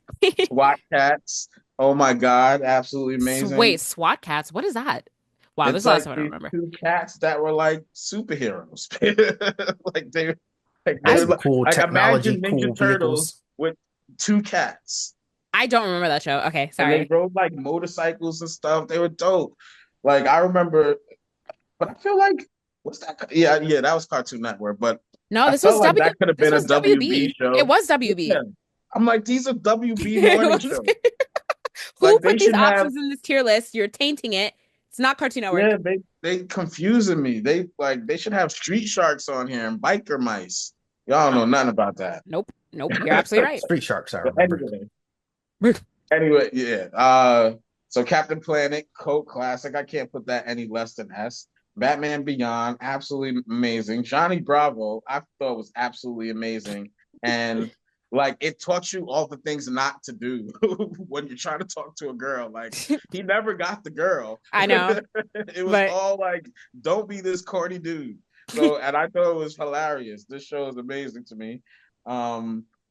SWAT Cats, oh my God, absolutely amazing. Wait, SWAT cats. What is that? Wow, It's there's a lot of like stuff I don't these remember. two cats that were like superheroes. like they Had I some cool like technology, imagine cool Ninja Turtles vehicles. with two cats. I don't remember that show. Okay, And they sorry. rode like motorcycles and stuff. They were dope. Like I remember, but I feel like what's that? Yeah, yeah, that was Cartoon Network. But No, I felt like that could have this been a was WB WB. It show. was Yeah. WB. I'm like, these are WB It morning was. shows. Who Like put they these should have. options in this tier list? You're tainting it. It's not Cartoon Network. Yeah, they confusing me. They should have Street Sharks on here and Biker Mice. Y'all don't know nothing about that. Nope. Nope. You're absolutely right. Street Sharks, I But remember. anyway, yeah. So Captain Planet, cult classic. I can't put that any less than S. Batman Beyond, absolutely amazing. Johnny Bravo, I thought was absolutely amazing, and like it taught you all the things not to do when you're trying to talk to a girl. Like he never got the girl. I know, It was but all like, don't be this corny dude. So, and I thought it was hilarious. This show is amazing to me.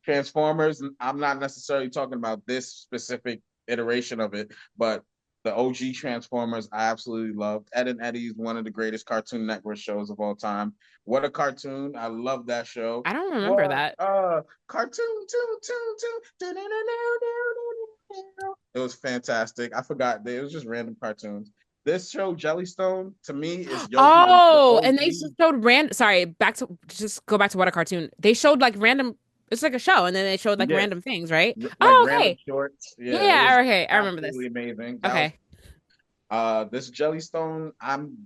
Transformers, I'm not necessarily talking about this specific iteration of it, but the OG Transformers, I absolutely loved. Ed and Eddie is one of the greatest Cartoon Network shows of all time. What a cartoon! I love that show. I don't remember What that. cartoon, it was fantastic. I forgot it was just random cartoons. This show, Jellystone, to me is Yogi. Oh, The and they OG. showed random. Sorry, back to just go back to what a cartoon. They showed like random. It's like a show, and then they showed like Yeah, random things, right? like Oh, random okay. shorts. Yeah, Yeah, it yeah. was Okay, I remember this. absolutely amazing. That was Okay. this Jellystone. I'm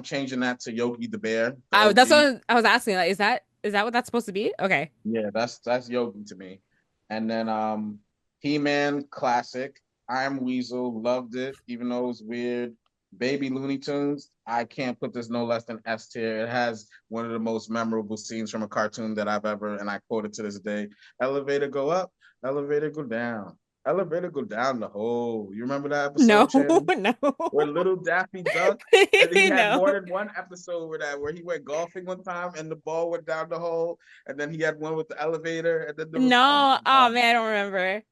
changing that to Yogi the Bear. The That's OG. what I was asking. Like, is that what that's supposed to be? Okay. Yeah, that's Yogi to me. And then He-Man classic. I'm Weasel, loved it, even though it was weird. Baby Looney Tunes, I can't put this no less than S tier. It has one of the most memorable scenes from a cartoon that I've ever, and I quote it to this day. Elevator go up, elevator go down. Elevator go down the hole. You remember that No, episode, Shannon? no, Where little Daffy Duck, and he had no, more than one episode where he went golfing one time and the ball went down the hole, and then he had one with the elevator, and then there was no. Oh God. man, I don't remember.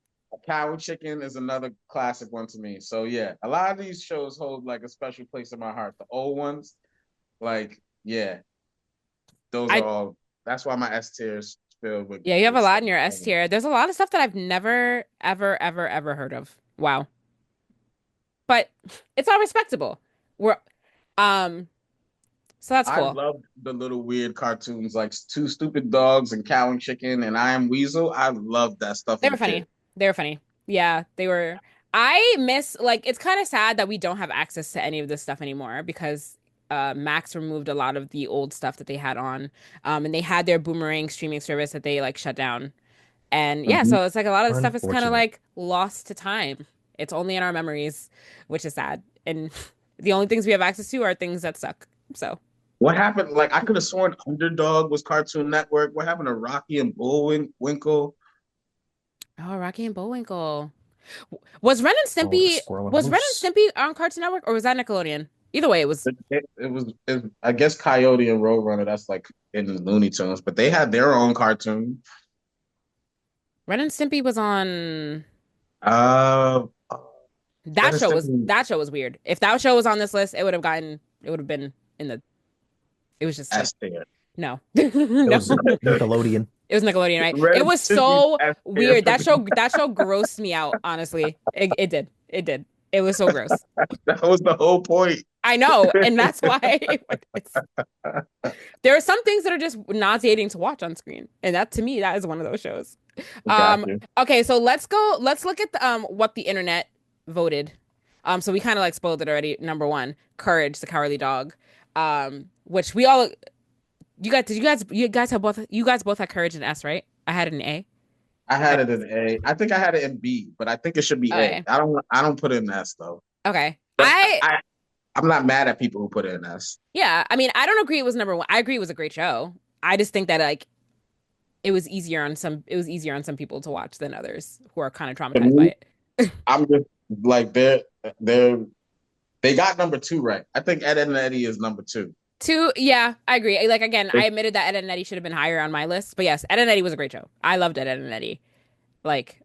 Cow and Chicken is another classic one to me. So yeah, a lot of these shows hold like a special place in my heart. The old ones, like yeah, those are I all. That's why my S tier is filled with. Yeah, you have a lot Stuff. in your S tier. There's a lot of stuff that I've never, ever, ever, ever heard of. Wow. But it's all respectable. We're um so that's I cool. love the little weird cartoons like Two Stupid Dogs and Cow and Chicken and I Am Weasel. I love that stuff They as were a kid. funny. They were funny. Yeah, they were. I miss like it's kind of sad that we don't have access to any of this stuff anymore because Max removed a lot of the old stuff that they had on. And they had their Boomerang streaming service that they like shut down. And yeah, Mhm. so it's like a lot of the stuff is kind of Unfortunate. like lost to time. It's only in our memories, which is sad. And the only things we have access to are things that suck. So, What happened? Like I could have sworn Underdog was Cartoon Network. What happened to Rocky and Bullwinkle? oh, Rocky and Bullwinkle. Was Ren and Oh, the Stimpy squirrel and was Ren moose. and Stimpy on Cartoon Network or was that Nickelodeon? Either way, it was I guess Coyote and Roadrunner. That's like in the Looney Tunes, but they had their own cartoon. Ren and Stimpy was on Uh, Ren and Stimpy that show was weird. If that show was on this list, it would have been in the it was just like S tier. no. It No. was Nickelodeon. It was Nickelodeon, right? Ren It and was Stimpy's so S tier. weird. That show grossed me out, honestly. It did. It did. It was so gross. That was the whole point. I know, and that's why there are some things that are just nauseating to watch on screen. And that to me, that is one of those shows. Got you. Okay, so let's look at the, what the internet voted. So we kind of like spoiled it already. Number one, Courage, the Cowardly Dog. Which we all you guys both had Courage and S, right? I had an A. I had it in A. I think I had it in B, but I think it should be A. Okay. I don't put it in S though. Okay. But I'm not mad at people who put it in S. Yeah, I mean, I don't agree it was number one. I agree it was a great show. I just think that like it was easier on some people to watch than others who are kind of To traumatized by me, it. I'm just like they got number two right. I think Ed, and Eddie is number two. Two, yeah, I agree. Like again, I admitted that Ed and Eddie should have been higher on my list, but yes, Ed and Eddie was a great show. I loved Ed and Eddie. Like,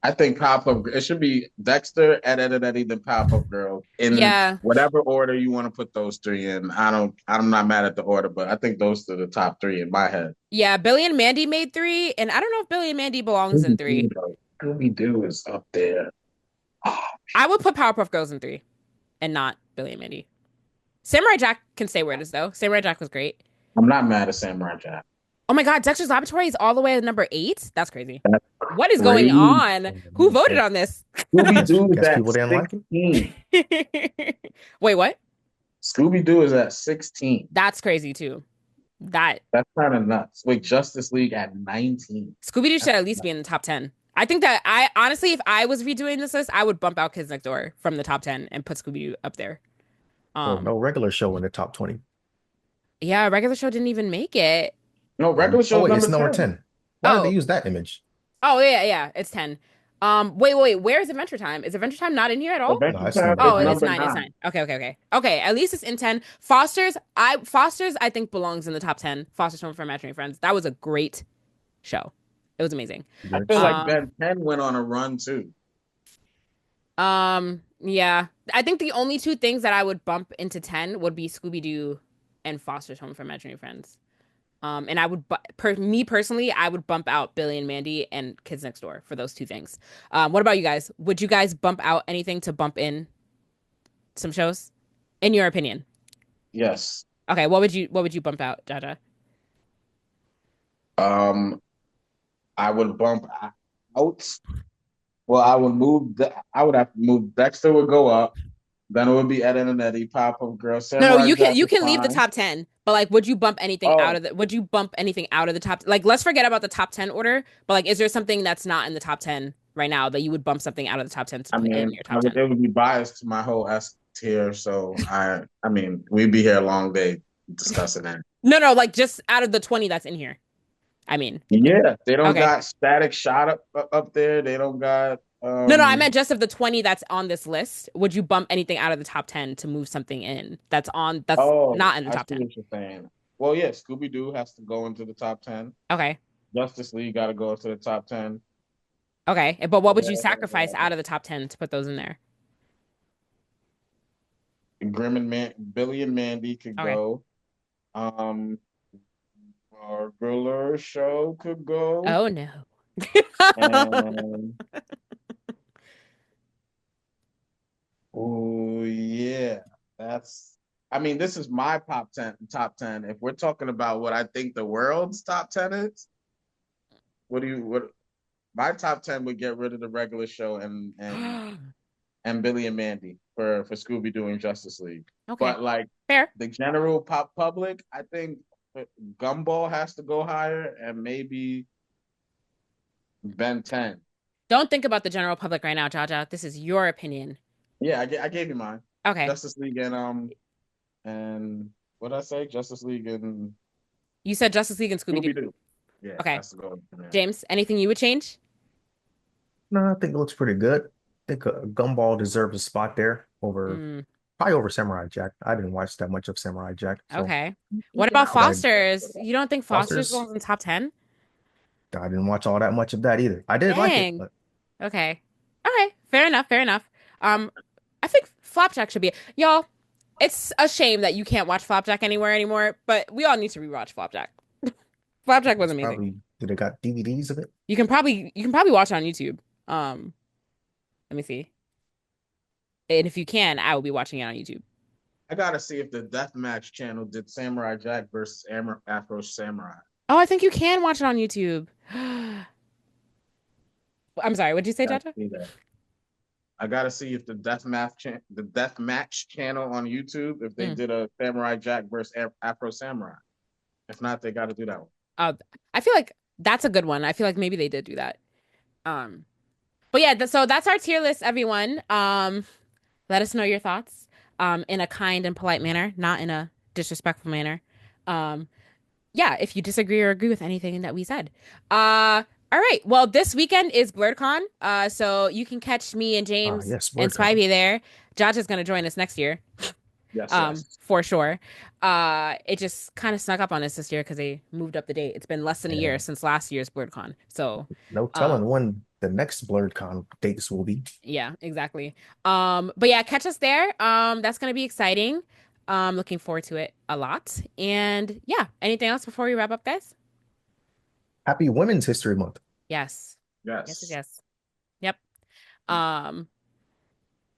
I think Powerpuff. It should be Dexter, Ed, and Eddie, then Powerpuff Girls in yeah, whatever order you want to put those three in. I'm not mad at the order, but I think those are the top three in my head. yeah. Billy and Mandy made three, and I don't know if Billy and Mandy belongs in three. Scooby-Doo is up there. I would put Powerpuff Girls in 3 and not Billy and Mandy. Samurai Jack can stay where it is though. Samurai Jack was great. I'm not mad at Samurai Jack. Oh my God, Dexter's Laboratory is all the way at number 8. That's crazy. That's What is going crazy. on? Who voted on this? Scooby-Doo is Guess at people didn't like it. 16. Wait, what? Scooby-Doo is at 16. That's crazy too. That That's kind of nuts. Wait, Justice League at 19. Scooby-Doo should at least be in the top 10. I think that I honestly, if I was redoing this list, I would bump out Kids Next Door from the top 10 and put Scooby-Doo up there. Oh, no regular show in the top 20. Yeah, regular show didn't even make it. No, regular show wait, it's number number 10. 10. Why did Oh. they use that image? Oh yeah, it's 10. Wait, where's Adventure Time? Is Adventure Time not in here at all? Adventure No, it's Time number Oh, nine. it's 9. It's 9. Okay. At least it's in 10. Foster's, I think belongs in the top 10. Foster's Home for Imaginary Friends. That was a great show. It was amazing. I feel like Ben 10 went on a run too. Yeah. I think the only two things that I would bump into 10 would be Scooby-Doo and Foster's Home for Imaginary Friends. And I would, me personally, I would bump out Billy and Mandy and Kids Next Door for those two things. What about you guys? Would you guys bump out anything to bump in some shows, in your opinion? Yes. Okay, what would you bump out, Jaja? I would bump out. Well, I would have to move. Dexter would go up. Then it would be Ed and Eddie, Pop-Up Girl, No, Samurai you Jack can is leave the fine. top 10, but like, would you bump anything Oh. out of the? Would you bump anything out of the top? Like, let's forget about the top 10 order. But like, is there something that's not in the top 10 right now that you would bump something out of the top 10 to I put in mean, your top 10? it would be biased to my whole S tier, so I mean, we'd be here a long day discussing that. No, like just out of the 20 that's in here. I mean, Yeah, they don't Okay. got Static Shot up there. They don't got. no, I meant just of the 20 that's on this list. Would you bump anything out of the top 10 to move something in that's not in the top I see 10? what you're saying. Well, yeah, Scooby Doo has to go into the top 10. Okay, Justice League got to go into the top 10. okay, but what would you sacrifice out of the top 10 to put those in there? Billy and Mandy could Okay. go. Our Griller show could go. Oh no. And oh yeah, this is my top 10. If we're talking about what I think the world's top 10 is, what my top 10 would get rid of the regular show and Billy and Mandy for Scooby-Doo and Justice League. Okay, But like fair. the general public, I think Gumball has to go higher and maybe Ben 10. Don't think about the general public right now, Jaja. This is your opinion. Yeah, I gave you mine. Okay. Justice League and what did I say? Justice League and You said Justice League and Scooby-Doo. Scooby-Doo. Yeah, Okay. has to go. Yeah. James, anything you would change? No, I think it looks pretty good. I think Gumball deserves a spot there probably over Samurai Jack. I didn't watch that much of Samurai Jack. So Okay. What about Foster's? You don't think Foster's Foster's- belongs in top 10? I didn't watch all that much of that either. I did like Dang. it, but Okay. Fair enough. I think Flapjack should be y'all. It's a shame that you can't watch Flapjack anywhere anymore, but we all need to rewatch Flapjack. Flapjack was amazing. did it got DVDs of it? You can probably watch it on YouTube. Let me see. And if you can, I will be watching it on YouTube. I gotta see if the Deathmatch channel did Samurai Jack versus Afro Samurai. Oh, I think you can watch it on YouTube. I'm sorry, what'd you say, Jaja? I gotta see if the Deathmatch channel on YouTube, if they did a Samurai Jack versus Afro Samurai. If not, they got to do that one. I feel like that's a good one. I feel like maybe they did do that. But yeah, so that's our tier list, everyone. Let us know your thoughts in a kind and polite manner, not in a disrespectful manner. Yeah, if you disagree or agree with anything that we said. All right. Well, this weekend is BlerdCon. So you can catch me and James yes, and BlerdCon. Spivey there. Jaja's going to join us next year. Yes. For sure. It just kind of snuck up on us this year because they moved up the date. It's been less than a year since last year's BlerdCon. So no telling when the next BlerdCon dates will be. yeah, exactly. But yeah, catch us there. That's gonna be exciting. Looking forward to it a lot. And yeah, anything else before we wrap up, guys? Happy Women's History Month. Yes. Yes. Yes. Um,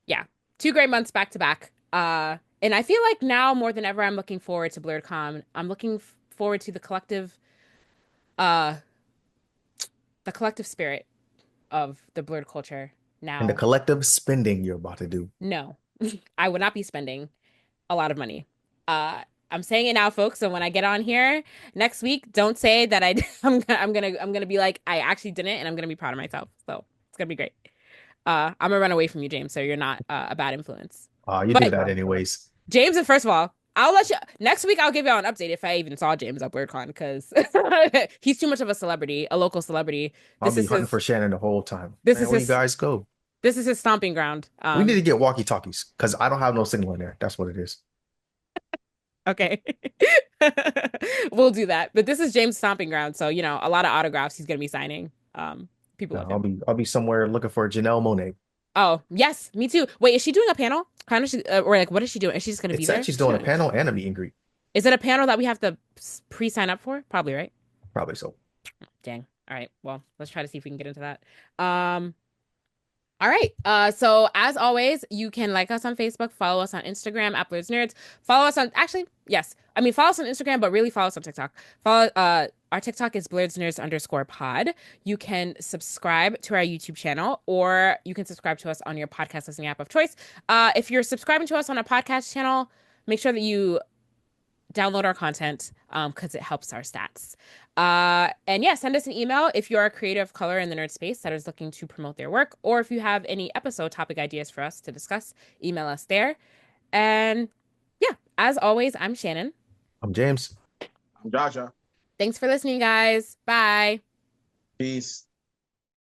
yeah, 2 great months back to back. And I feel like now more than ever, I'm looking forward to BlerdCon. I'm looking forward to uh, the collective spirit of the blurred culture. And the Now, collective spending you're about to do. no, I would not be spending a lot of money. Uh, I'm saying it now, folks. So when I get on here next week, don't say that I'm gonna be like I actually didn't, and I'm gonna be proud of myself. So it's gonna be great. I'm gonna run away from you, James, so you're not a bad influence. You do But that anyways. James, and first of all, I'll let you next week. I'll give y'all an update if I even saw James at BlerdCon because he's too much of a celebrity, a local celebrity. I'll This be is hunting his. for Shannon the whole time. This Man, is where you his. guys go? This is his stomping ground. We need to get walkie-talkies because I don't have no signal in there. That's what it is. Okay. We'll do that. But this is James' stomping ground, so you know, a lot of autographs he's gonna be signing. People No, love him. I'll be somewhere looking for Janelle Monáe. Oh, yes, me too. Wait, is she doing a panel? Kind of, or like, what is she doing? Is she just gonna It be said there? she's doing a panel and a meet and greet. Is it a panel that we have to pre-sign up for? Probably, right? Probably so. Dang. All right. Well, let's try to see if we can get into that. All right. So as always, you can like us on Facebook, follow us on Instagram at Blerdsnerds. Follow us on yes. I mean follow us on Instagram, but really follow us on TikTok. Follow our TikTok is Blerdsnerds_pod. You can subscribe to our YouTube channel, or you can subscribe to us on your podcast listening app of choice. If you're subscribing to us on a podcast channel, make sure that you download our content because it helps our stats. And yeah, send us an email if you're a creative color in the nerd space that is looking to promote their work, or if you have any episode topic ideas for us to discuss, email us there. And yeah, as always, I'm Shannon. I'm James. I'm Jaja. Thanks for listening, guys. Bye. Peace.